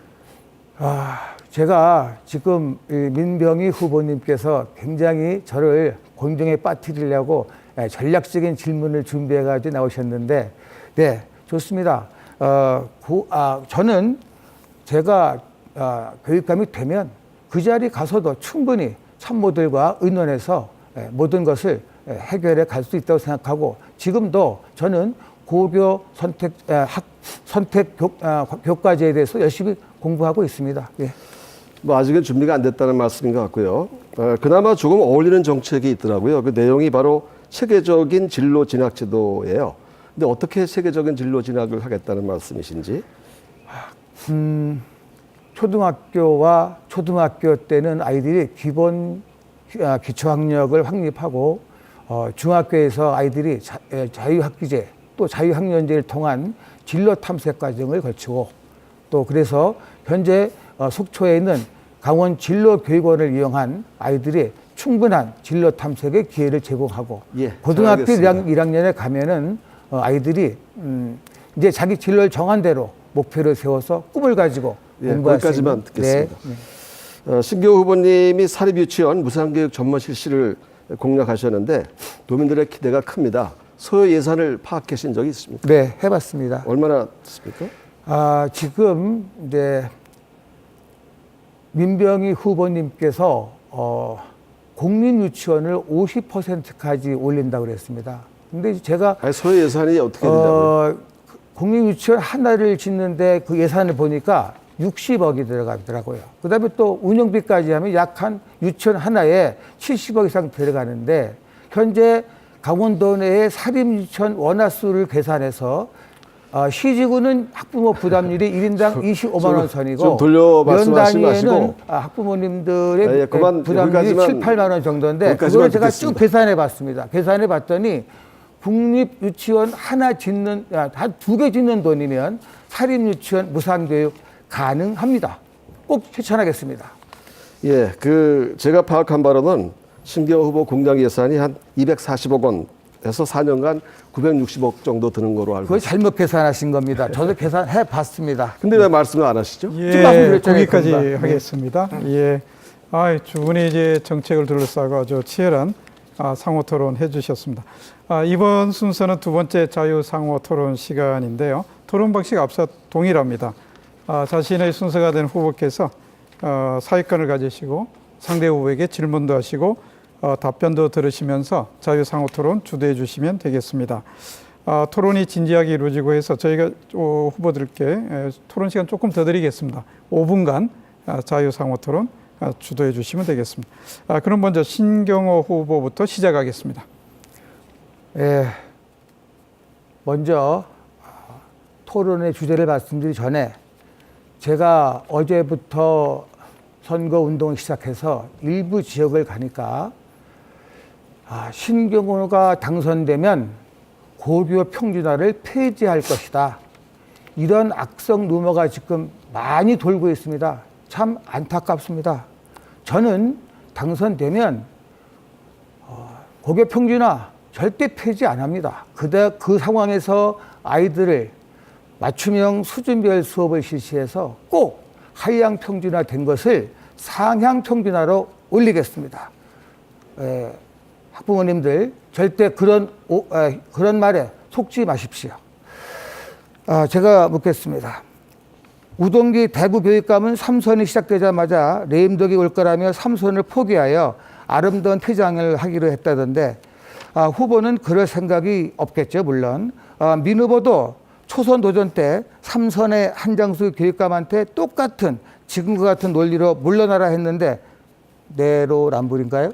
C: 제가 지금 이 민병희 후보님께서 굉장히 저를 곤경에 빠뜨리려고 전략적인 질문을 준비해가지고 나오셨는데, 네, 좋습니다. 저는 제가 교육감이 되면 그 자리 가서도 충분히 참모들과 의논해서 모든 것을 해결해 갈 수 있다고 생각하고, 지금도 저는 고교 선택 교과제에 대해서 열심히 공부하고 있습니다. 예.
B: 뭐 아직은 준비가 안 됐다는 말씀인 것 같고요. 그나마 조금 어울리는 정책이 있더라고요. 그 내용이 바로 체계적인 진로 진학 제도예요. 근데 어떻게 체계적인 진로 진학을 하겠다는 말씀이신지?
C: 초등학교와 초등학교 때는 아이들이 기본 기초학력을 확립하고, 중학교에서 아이들이 자유학기제 또 자유학년제를 통한 진로 탐색 과정을 거치고, 또 그래서 현재 속초에 있는 강원 진로교육원을 이용한 아이들이 충분한 진로 탐색의 기회를 제공하고,
B: 예,
C: 고등학교
B: 잘 알겠습니다.
C: 1학년에 가면은 아이들이 이제 자기 진로를 정한 대로 목표를 세워서 꿈을 가지고 공부할 수 있는.
B: 거기까지만 듣겠습니다.
C: 네.
B: 신기호 후보님이 사립유치원 무상교육 전문 실시를 공약하셨는데 도민들의 기대가 큽니다. 소요 예산을 파악하신 적이 있습니까?
C: 네, 해봤습니다.
B: 얼마나 됐습니까?
C: 지금 이제 민병희 후보님께서 공립유치원을 50%까지 올린다고 그랬습니다. 근데 제가
B: 아니, 소요 예산이 어떻게 된다고요?
C: 공립유치원 하나를 짓는데 그 예산을 보니까 60억이 들어가더라고요. 그다음에 또 운영비까지 하면 약 한 유치원 하나에 70억 이상 들어가는데, 현재 강원도 내의 사립유치원 원화수를 계산해서 시지구는 학부모 부담률이 1인당 25만 원 선이고,
B: 좀 돌려 말씀하시지
C: 연 단위에는
B: 마시고.
C: 학부모님들의
B: 그만
C: 부담률이 7,
B: 여기까지만
C: 8만 원 정도인데, 그걸 제가 쭉 계산해 봤습니다. 계산해 봤더니 국립유치원 하나 짓는, 한 2개 짓는 돈이면 사립유치원 무상교육 가능합니다. 꼭 실천하겠습니다.
B: 예, 제가 파악한 바로는 신기호 후보 공약 예산이 한 240억 원에서 4년간 960억 정도 드는 거로 알고
C: 그걸
B: 있습니다.
C: 잘못 계산하신 겁니다. 저도 계산해 봤습니다.
B: 근데 왜 말씀을 안 하시죠?
A: 예,
C: 말씀드렸잖아요,
A: 거기까지
C: 금방. 네.
A: 하겠습니다. 예, 두 분이 이제 정책을 둘러싸고 아주 치열한 상호 토론 해주셨습니다. 이번 순서는 두 번째 자유 상호 토론 시간인데요. 토론 방식 앞서 동일합니다. 자신의 순서가 된 후보께서 사회권을 가지시고 상대 후보에게 질문도 하시고 답변도 들으시면서 자유 상호 토론 주도해 주시면 되겠습니다. 토론이 진지하게 이루어지고 해서 저희가 후보들께 토론 시간 조금 더 드리겠습니다. 5분간 자유 상호 토론 주도해 주시면 되겠습니다. 그럼 먼저 신경호 후보부터 시작하겠습니다.
C: 예, 먼저 토론의 주제를 말씀드리기 전에 제가 어제부터 선거운동을 시작해서 일부 지역을 가니까 신경호가 당선되면 고교 평준화를 폐지할 것이다. 이런 악성 루머가 지금 많이 돌고 있습니다. 참 안타깝습니다. 저는 당선되면 고교 평준화 절대 폐지 안 합니다. 그 상황에서 아이들을 맞춤형 수준별 수업을 실시해서 꼭 하향 평준화 된 것을 상향 평준화로 올리겠습니다. 학부모님들 절대 그런 말에 속지 마십시오. 제가 묻겠습니다. 우동기 대구 교육감은 3선이 시작되자마자 레임덕이 올 거라며 3선을 포기하여 아름다운 퇴장을 하기로 했다던데 후보는 그럴 생각이 없겠죠. 물론 민 후보도 초선 도전 때 3선의 한장수 교육감한테 똑같은 지금과 같은 논리로 물러나라 했는데 내로남불인가요?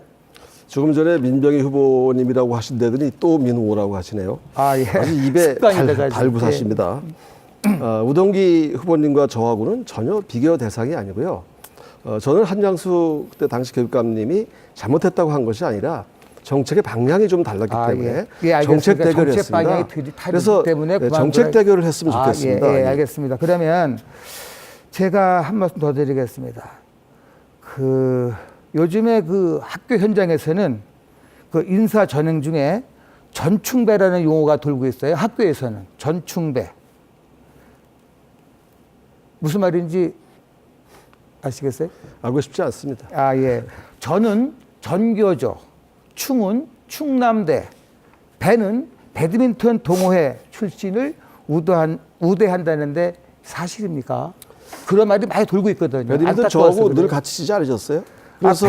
B: 조금 전에 민병희 후보님이라고 하신다더니 또 민 후보라고 하시네요.
C: 예.
B: 아주 입에 달부사십니다. 우동기 후보님과 저하고는 전혀 비교 대상이 아니고요. 저는 한장수 그때 당시 교육감님이 잘못했다고 한 것이 아니라 정책의 방향이 좀 달랐기 때문에 정책 대결을 했습니다. 그래서 정책 대결을 했으면 좋겠습니다.
C: 알겠습니다. 그러면 제가 한 말씀 더 드리겠습니다. 요즘에 그 학교 현장에서는 그 인사 전형 중에 전충배라는 용어가 돌고 있어요. 학교에서는 전충배. 무슨 말인지 아시겠어요?
B: 알고 싶지 않습니다.
C: 예. 전은 전교조, 충은 충남대, 배는 배드민턴 동호회 출신을 우대한다는데 사실입니까? 그런 말이 많이 돌고 있거든요.
B: 배드민턴 저하고 늘 같이 치지 않으셨어요? 그래서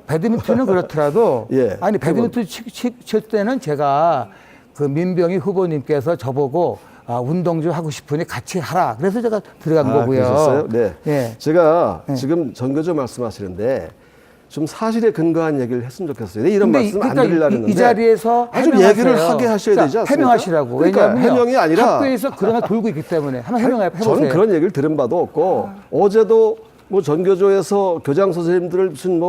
C: 배드민턴은 그렇더라도
B: 예,
C: 아니 배드민턴 칠 때는 제가 그 민병희 후보님께서 저보고 운동 좀 하고 싶으니 같이 하라. 그래서 제가 들어간 거고요.
B: 그러셨어요? 네.
C: 예.
B: 제가 지금 전교조 말씀하시는데 좀 사실에 근거한 얘기를 했으면 좋겠어요. 이런 말씀 안 드리려는데
C: 이 자리에서
B: 좀 얘기를 하게 하셔야 되지 않습니까?
C: 해명하시라고.
B: 그러니까 해명이 아니라
C: 학교에서 그런 거 돌고 있기 때문에 한번 해보세요.
B: 저는 그런 얘기를 들은 바도 없고 어제도 뭐 전교조에서 교장 선생님들을 무슨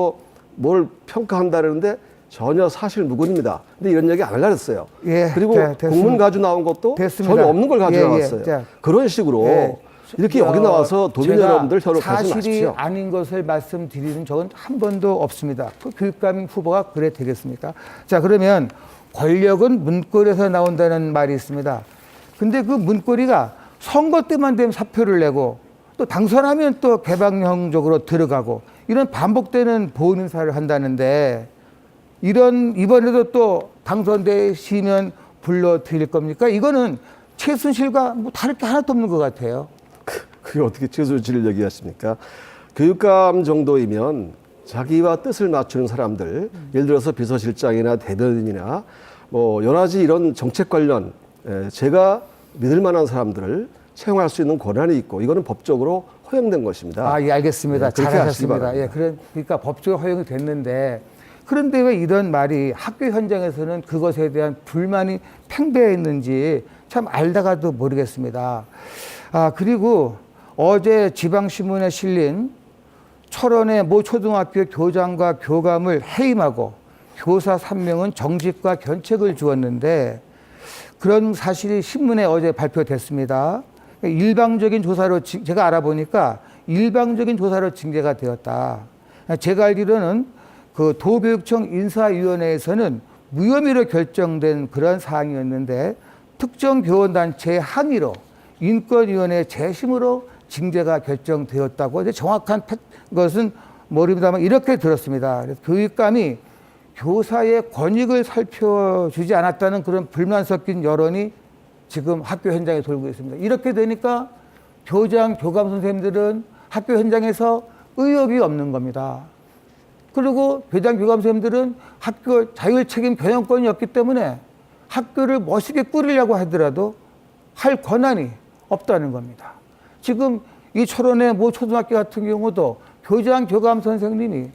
B: 뭘 평가한다는데 전혀 사실 무근입니다. 근데 이런 얘기 안 하려고 했어요.
C: 예,
B: 그리고 공문 가지고 나온 것도
C: 됐습니다.
B: 전혀 없는 걸 가지고 나왔어요.
C: 자,
B: 그런 식으로 이렇게 여기 나와서 도민 여러분들 혈압하지 마십시오.
C: 사실이 아닌 것을 말씀드리는 적은 한 번도 없습니다. 그 교육감 후보가 그래 되겠습니까? 자, 그러면 권력은 문고리에서 나온다는 말이 있습니다. 근데 그 문고리가 선거 때만 되면 사표를 내고 또 당선하면 또 개방형적으로 들어가고 이런 반복되는 보훈 인사를 한다는데 이번에도 또 당선되시면 불러드릴 겁니까? 이거는 최순실과 뭐 다를 게 하나도 없는 것 같아요.
B: 그게 어떻게 최순실을 얘기하십니까? 교육감 정도이면 자기와 뜻을 맞추는 사람들, 예를 들어서 비서실장이나 대변인이나 뭐 여러 가지 이런 정책 관련 제가 믿을 만한 사람들을 채용할 수 있는 권한이 있고 이거는 법적으로 허용된 것입니다.
C: 예, 알겠습니다.
B: 네,
C: 잘하셨습니다. 예, 그러니까 법적으로 허용이 됐는데 그런데 왜 이런 말이 학교 현장에서는 그것에 대한 불만이 팽배했는지 참 알다가도 모르겠습니다. 그리고 어제 지방신문에 실린 철원의 모 초등학교 교장과 교감을 해임하고 교사 3명은 정직과 견책을 주었는데 그런 사실이 신문에 어제 발표됐습니다. 일방적인 조사로 제가 알아보니까 일방적인 조사로 징계가 되었다. 제가 알기로는 그 도교육청 인사위원회에서는 무혐의로 결정된 그런 사항이었는데 특정 교원단체의 항의로 인권위원회 재심으로 징계가 결정되었다고. 이제 정확한 것은 모릅니다만 이렇게 들었습니다. 그래서 교육감이 교사의 권익을 살펴주지 않았다는 그런 불만 섞인 여론이 지금 학교 현장에 돌고 있습니다. 이렇게 되니까 교장, 교감 선생님들은 학교 현장에서 의욕이 없는 겁니다. 그리고 교장, 교감 선생님들은 학교 자율책임 경영권이 없기 때문에 학교를 멋있게 꾸리려고 하더라도 할 권한이 없다는 겁니다. 지금 이 철원의 모 초등학교 같은 경우도 교장, 교감 선생님이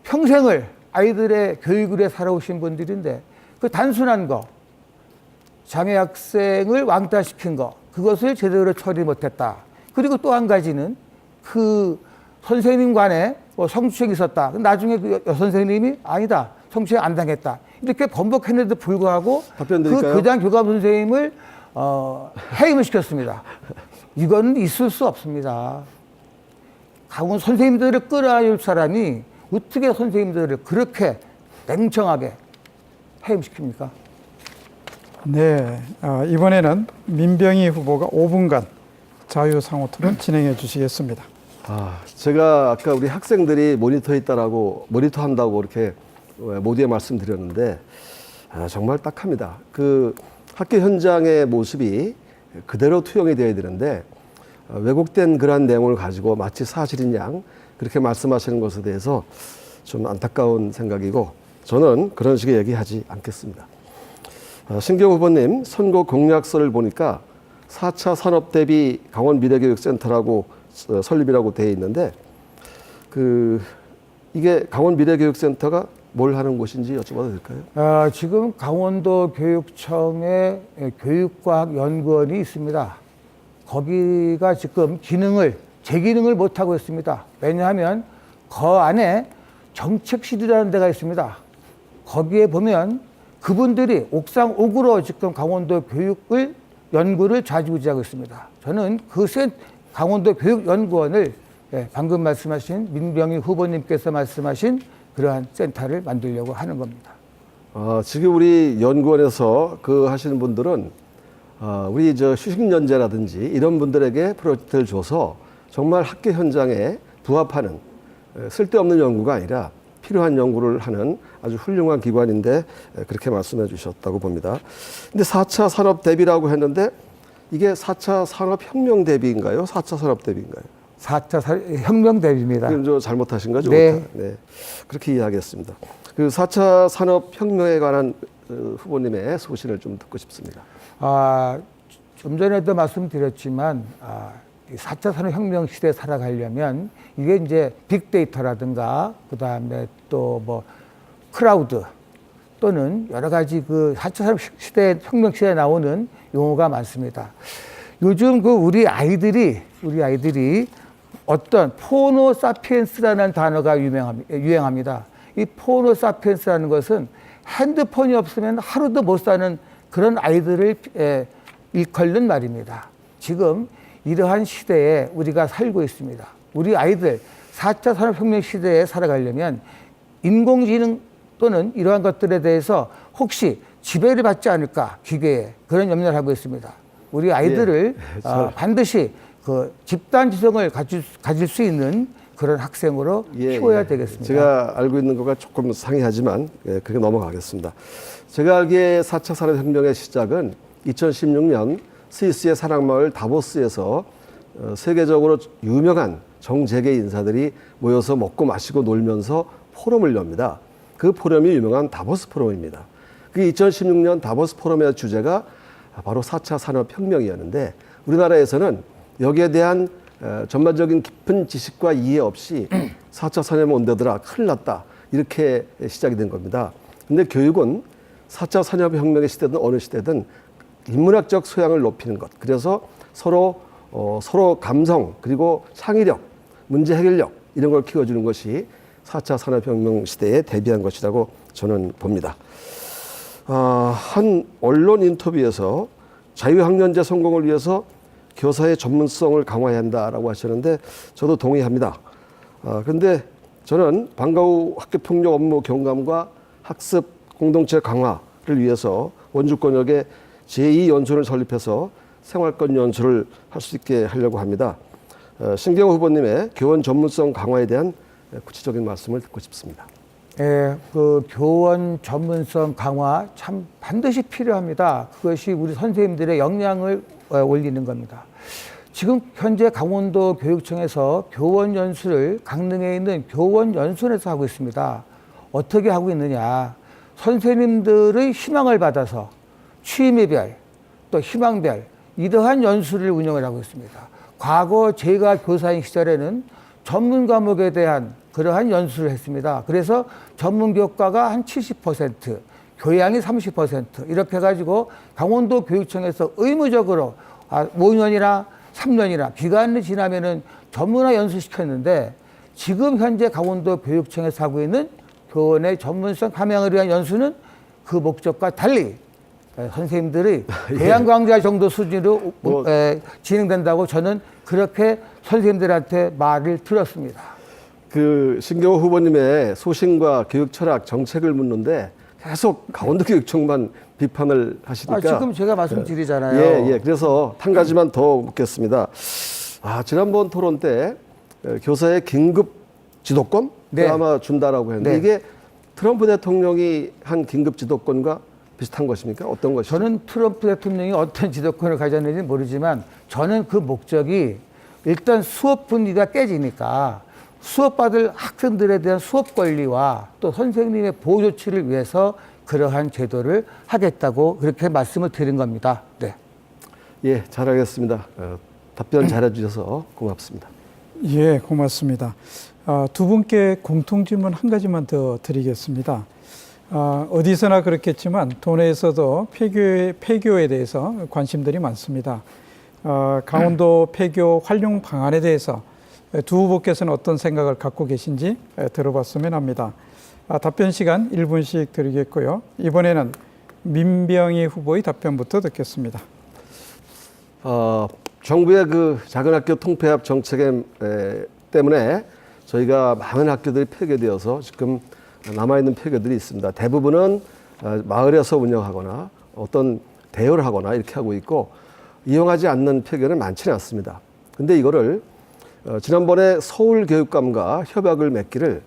C: 평생을 아이들의 교육을 위해 살아오신 분들인데 그 단순한 거, 장애 학생을 왕따시킨 거, 그것을 제대로 처리 못했다. 그리고 또 한 가지는 그 선생님 간에 성추행이 있었다. 나중에 그 여선생님이 아니다. 성추행 안 당했다. 이렇게 번복했는데도 불구하고 그 교장, 교감 선생님을 해임을 시켰습니다. 이건 있을 수 없습니다. 강원 선생님들을 끌어줄 사람이 어떻게 선생님들을 그렇게 냉정하게 해임시킵니까?
A: 네, 이번에는 민병희 후보가 5분간 자유상호 토론 진행해 주시겠습니다.
B: 제가 아까 우리 학생들이 모니터한다고 이렇게 모두에 말씀드렸는데 정말 딱합니다. 그 학교 현장의 모습이 그대로 투영이 되어야 되는데 왜곡된 그러한 내용을 가지고 마치 사실인 양 그렇게 말씀하시는 것에 대해서 좀 안타까운 생각이고 저는 그런 식의 얘기하지 않겠습니다. 신경 후보님 선거 공약서를 보니까 4차 산업대비 강원미래교육센터라고 설립이라고 되어 있는데 이게 강원미래교육센터가 뭘 하는 곳인지 여쭤봐도 될까요?
C: 지금 강원도 교육청에 교육과학연구원이 있습니다. 거기가 지금 제 기능을 못하고 있습니다. 왜냐하면 그 안에 정책실이라는 데가 있습니다. 거기에 보면 그분들이 옥상 옥으로 지금 강원도 교육을 연구를 좌지우지하고 있습니다. 저는 강원도 교육연구원을 방금 말씀하신 민병희 후보님께서 말씀하신 그러한 센터를 만들려고 하는 겁니다.
B: 지금 우리 연구원에서 하시는 분들은 우리 휴식연재라든지 이런 분들에게 프로젝트를 줘서 정말 학교 현장에 부합하는 쓸데없는 연구가 아니라 필요한 연구를 하는 아주 훌륭한 기관인데 그렇게 말씀해 주셨다고 봅니다. 근데 4차 산업 대비라고 했는데 이게 4차 산업혁명 대비인가요? 4차 산업 대비인가요?
C: 4차 혁명 대비입니다.
B: 그럼 저 잘못하신 거죠?
C: 네.
B: 네. 그렇게 이해하겠습니다. 4차 산업혁명에 관한 후보님의 소신을 좀 듣고 싶습니다.
C: 좀 전에도 말씀드렸지만 4차 산업혁명 시대에 살아가려면 이게 이제 빅데이터라든가 그다음에 또 뭐 클라우드 또는 여러 가지 4차 산업혁명 시대에 나오는 용어가 많습니다. 요즘 우리 아이들이 어떤 포노사피엔스라는 단어가 유행합니다. 이 포노사피엔스라는 것은 핸드폰이 없으면 하루도 못 사는 그런 아이들을 일컫는 말입니다. 지금 이러한 시대에 우리가 살고 있습니다. 우리 아이들 4차 산업혁명 시대에 살아가려면 인공지능 또는 이러한 것들에 대해서 혹시 지배를 받지 않을까 기계에 그런 염려를 하고 있습니다. 우리 아이들을 반드시 집단 지성을 가질 수 있는 그런 학생으로 키워야 되겠습니다.
B: 제가 알고 있는 것과 조금 상이하지만 그게 넘어가겠습니다. 제가 알기에 4차 산업혁명의 시작은 2016년 스위스의 사랑마을 다보스에서 세계적으로 유명한 정재계 인사들이 모여서 먹고 마시고 놀면서 포럼을 엽니다. 그 포럼이 유명한 다보스 포럼입니다. 그 2016년 다보스 포럼의 주제가 바로 4차 산업혁명이었는데 우리나라에서는 여기에 대한 전반적인 깊은 지식과 이해 없이 4차 산업이 온다더라 큰일 났다 이렇게 시작이 된 겁니다. 근데 교육은 4차 산업혁명의 시대든 어느 시대든 인문학적 소양을 높이는 것. 그래서 서로 감성 그리고 창의력, 문제 해결력 이런 걸 키워주는 것이 4차 산업혁명 시대에 대비한 것이라고 저는 봅니다. 한 언론 인터뷰에서 자유학년제 성공을 위해서 교사의 전문성을 강화해야 한다라고 하셨는데 저도 동의합니다. 그런데 저는 방과 후 학교폭력 업무 경감과 학습 공동체 강화를 위해서 원주권역에 제2연수를 설립해서 생활권 연수를 할 수 있게 하려고 합니다. 신경호 후보님의 교원 전문성 강화에 대한 구체적인 말씀을 듣고 싶습니다.
C: 교원 전문성 강화 참 반드시 필요합니다. 그것이 우리 선생님들의 역량을 올리는 겁니다. 지금 현재 강원도 교육청에서 교원 연수를 강릉에 있는 교원 연수원에서 하고 있습니다. 어떻게 하고 있느냐? 선생님들의 희망을 받아서 취미별 또 희망별 이러한 연수를 운영을 하고 있습니다. 과거 제가 교사인 시절에는 전문 과목에 대한 그러한 연수를 했습니다. 그래서 전문 교과가 한 70%, 교양이 30% 이렇게 해가지고 강원도 교육청에서 의무적으로 5년이나 3년이나 기간이 지나면은 전문화 연수시켰는데 지금 현재 강원도 교육청에서 하고 있는 교원의 전문성 함양을 위한 연수는 그 목적과 달리 선생님들이 대양 강좌 정도 수준으로 진행된다고 저는 그렇게 선생님들한테 말을 들었습니다.
B: 그 신경호 후보님의 소신과 교육 철학 정책을 묻는데 계속 강원도교육청만 비판을 하시니까
C: 지금 제가 말씀드리잖아요.
B: 예. 그래서 한 가지만 더 묻겠습니다. 지난번 토론 때 교사의 긴급 지도권
C: 네.
B: 아마 준다라고 했는데
C: 네.
B: 이게 트럼프 대통령이 한 긴급 지도권과 비슷한 것입니까? 어떤 것이죠?
C: 저는 트럼프 대통령이 어떤 지도권을 가졌는지 모르지만 저는 그 목적이 일단 수업 분위기가 깨지니까 수업받을 학생들에 대한 수업 권리와 또 선생님의 보호 조치를 위해서 그러한 제도를 하겠다고 그렇게 말씀을 드린 겁니다. 네.
B: 예, 잘하겠습니다. 답변 잘해주셔서 고맙습니다.
A: 예, 고맙습니다. 두 분께 공통 질문 한 가지만 더 드리겠습니다. 어디서나 그렇겠지만 도내에서도 폐교에 대해서 관심들이 많습니다. 강원도 폐교 활용 방안에 대해서 두 후보께서는 어떤 생각을 갖고 계신지 들어봤으면 합니다. 답변 시간 1분씩 드리겠고요. 이번에는 민병희 후보의 답변부터 듣겠습니다.
B: 정부의 그 작은 학교 통폐합 정책 때문에 저희가 많은 학교들이 폐교되어서 지금 남아있는 폐교들이 있습니다. 대부분은 마을에서 운영하거나 어떤 대여를 하거나 이렇게 하고 있고 이용하지 않는 폐교는 많지는 않습니다. 근데 이거를 지난번에 서울교육감과 협약을 맺기를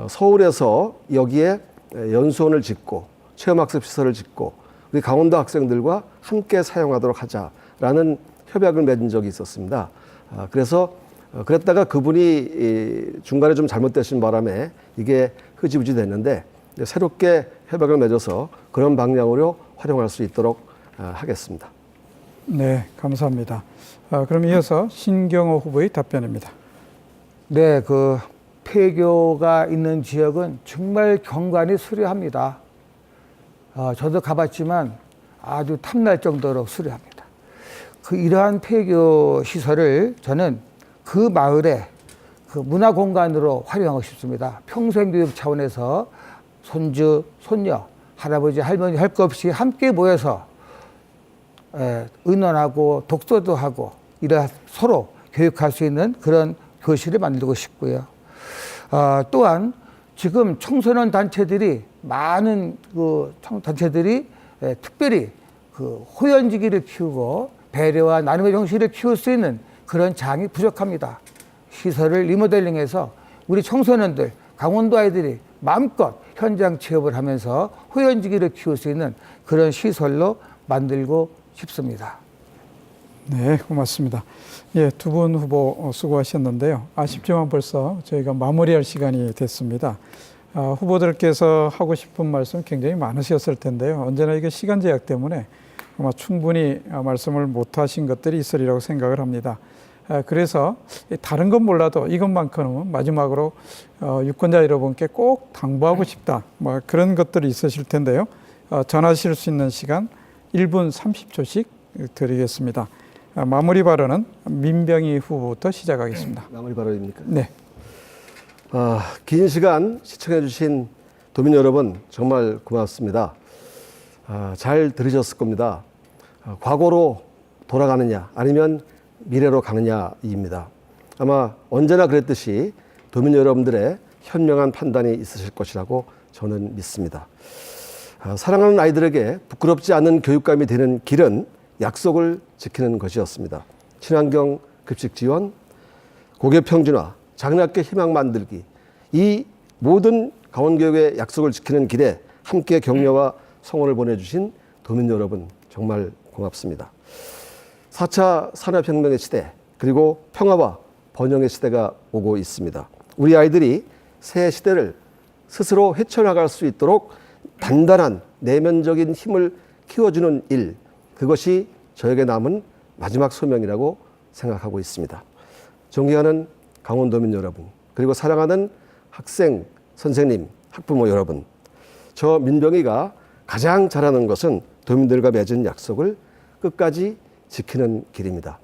B: 서울에서 여기에 연수원을 짓고 체험학습 시설을 짓고 우리 강원도 학생들과 함께 사용하도록 하자라는 협약을 맺은 적이 있었습니다. 그래서 그랬다가 그분이 중간에 좀 잘못되신 바람에 이게 흐지부지 됐는데 새롭게 협약을 맺어서 그런 방향으로 활용할 수 있도록 하겠습니다.
A: 네, 감사합니다. 그럼 이어서 신경호 후보의 답변입니다.
C: 네, 그 폐교가 있는 지역은 정말 경관이 수려합니다. 저도 가봤지만 아주 탐날 정도로 수려합니다. 이러한 폐교 시설을 저는 그 마을에 그 문화 공간으로 활용하고 싶습니다. 평생교육 차원에서 손주, 손녀, 할아버지, 할머니 할 것 없이 함께 모여서 의논하고 독서도 하고 이래 서로 교육할 수 있는 그런 교실을 만들고 싶고요. 또한 지금 청소년 단체들이 많은 그 단체들이 특별히 그 호연지기를 키우고 배려와 나눔의 정신을 키울 수 있는 그런 장이 부족합니다. 시설을 리모델링해서 우리 청소년들, 강원도 아이들이 마음껏 현장 체험을 하면서 호연지기를 키울 수 있는 그런 시설로 만들고 싶습니다.
A: 네, 고맙습니다. 예, 두 분 후보 수고하셨는데요. 아쉽지만 벌써 저희가 마무리할 시간이 됐습니다. 후보들께서 하고 싶은 말씀 굉장히 많으셨을 텐데요. 언제나 이게 시간 제약 때문에 아마 충분히 말씀을 못 하신 것들이 있으리라고 생각을 합니다. 그래서 다른 건 몰라도 이것만큼은 마지막으로 유권자 여러분께 꼭 당부하고 싶다. 뭐 그런 것들이 있으실 텐데요. 전하실 수 있는 시간 1분 30초씩 드리겠습니다. 마무리 발언은 민병희 후보부터 시작하겠습니다.
B: 마무리 발언입니까?
A: 네.
B: 긴 시간 시청해 주신 도민 여러분 정말 고맙습니다. 잘 들으셨을 겁니다. 과거로 돌아가느냐 아니면 미래로 가느냐입니다. 아마 언제나 그랬듯이 도민 여러분들의 현명한 판단이 있으실 것이라고 저는 믿습니다. 사랑하는 아이들에게 부끄럽지 않은 교육감이 되는 길은 약속을 지키는 것이었습니다. 친환경 급식 지원, 고교 평준화, 작은 학교 희망 만들기, 이 모든 강원교육의 약속을 지키는 길에 함께 격려와 성원을 보내주신 도민 여러분 정말 고맙습니다. 4차 산업혁명의 시대 그리고 평화와 번영의 시대가 오고 있습니다. 우리 아이들이 새 시대를 스스로 헤쳐나갈 수 있도록 단단한 내면적인 힘을 키워주는 일, 그것이 저에게 남은 마지막 소명이라고 생각하고 있습니다. 존경하는 강원도민 여러분, 그리고 사랑하는 학생, 선생님, 학부모 여러분, 저 민병희가 가장 잘하는 것은 도민들과 맺은 약속을 끝까지 지키는 길입니다.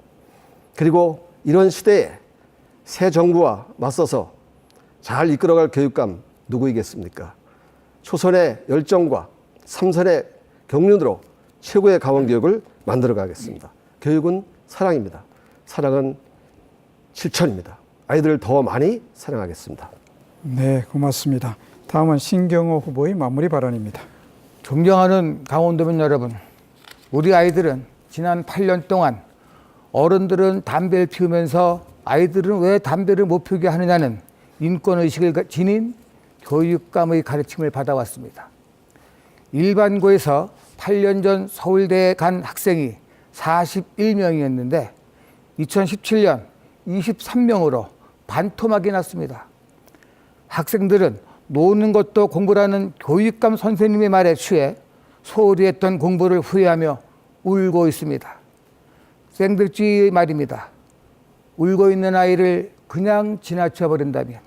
B: 그리고 이런 시대에 새 정부와 맞서서 잘 이끌어갈 교육감 누구이겠습니까? 초선의 열정과 삼선의 경륜으로 최고의 강원교육을 만들어 가겠습니다. 교육은 사랑입니다. 사랑은 실천입니다. 아이들을 더 많이 사랑하겠습니다.
A: 네, 고맙습니다. 다음은 신경호 후보의 마무리 발언입니다.
C: 존경하는 강원도민 여러분, 우리 아이들은 지난 8년 동안 어른들은 담배를 피우면서 아이들은 왜 담배를 못 피우게 하느냐는 인권의식을 지닌 교육감의 가르침을 받아왔습니다. 일반고에서 8년 전 서울대에 간 학생이 41명이었는데 2017년 23명으로 반토막이 났습니다. 학생들은 노는 것도 공부라는 교육감 선생님의 말에 취해 소홀히 했던 공부를 후회하며 울고 있습니다. 생들쥐의 말입니다. 울고 있는 아이를 그냥 지나쳐 버린다면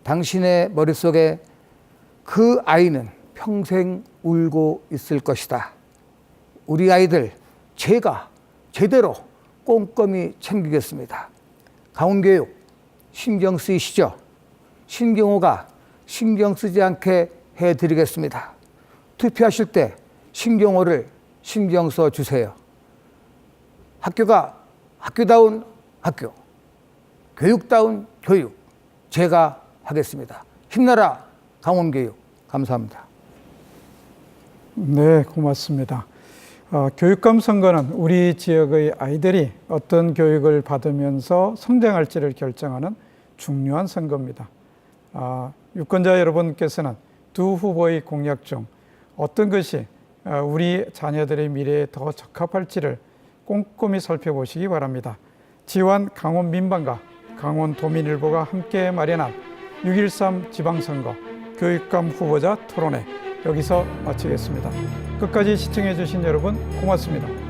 C: 당신의 머릿속에 그 아이는 평생 울고 있을 것이다. 우리 아이들 제가 제대로 꼼꼼히 챙기겠습니다. 강원교육 신경 쓰이시죠? 신경호가 신경 쓰지 않게 해드리겠습니다. 투표하실 때 신경호를 신경 써 주세요. 학교가 학교다운 학교, 교육다운 교육 제가 하겠습니다. 힘내라 강원교육. 감사합니다.
A: 네, 고맙습니다. 교육감 선거는 우리 지역의 아이들이 어떤 교육을 받으면서 성장할지를 결정하는 중요한 선거입니다. 유권자 여러분께서는 두 후보의 공약 중 어떤 것이 우리 자녀들의 미래에 더 적합할지를 꼼꼼히 살펴보시기 바랍니다. 지원 강원 민방과 강원 도민일보가 함께 마련한 6.13 지방선거 교육감 후보자 토론회 여기서 마치겠습니다. 끝까지 시청해 주신 여러분 고맙습니다.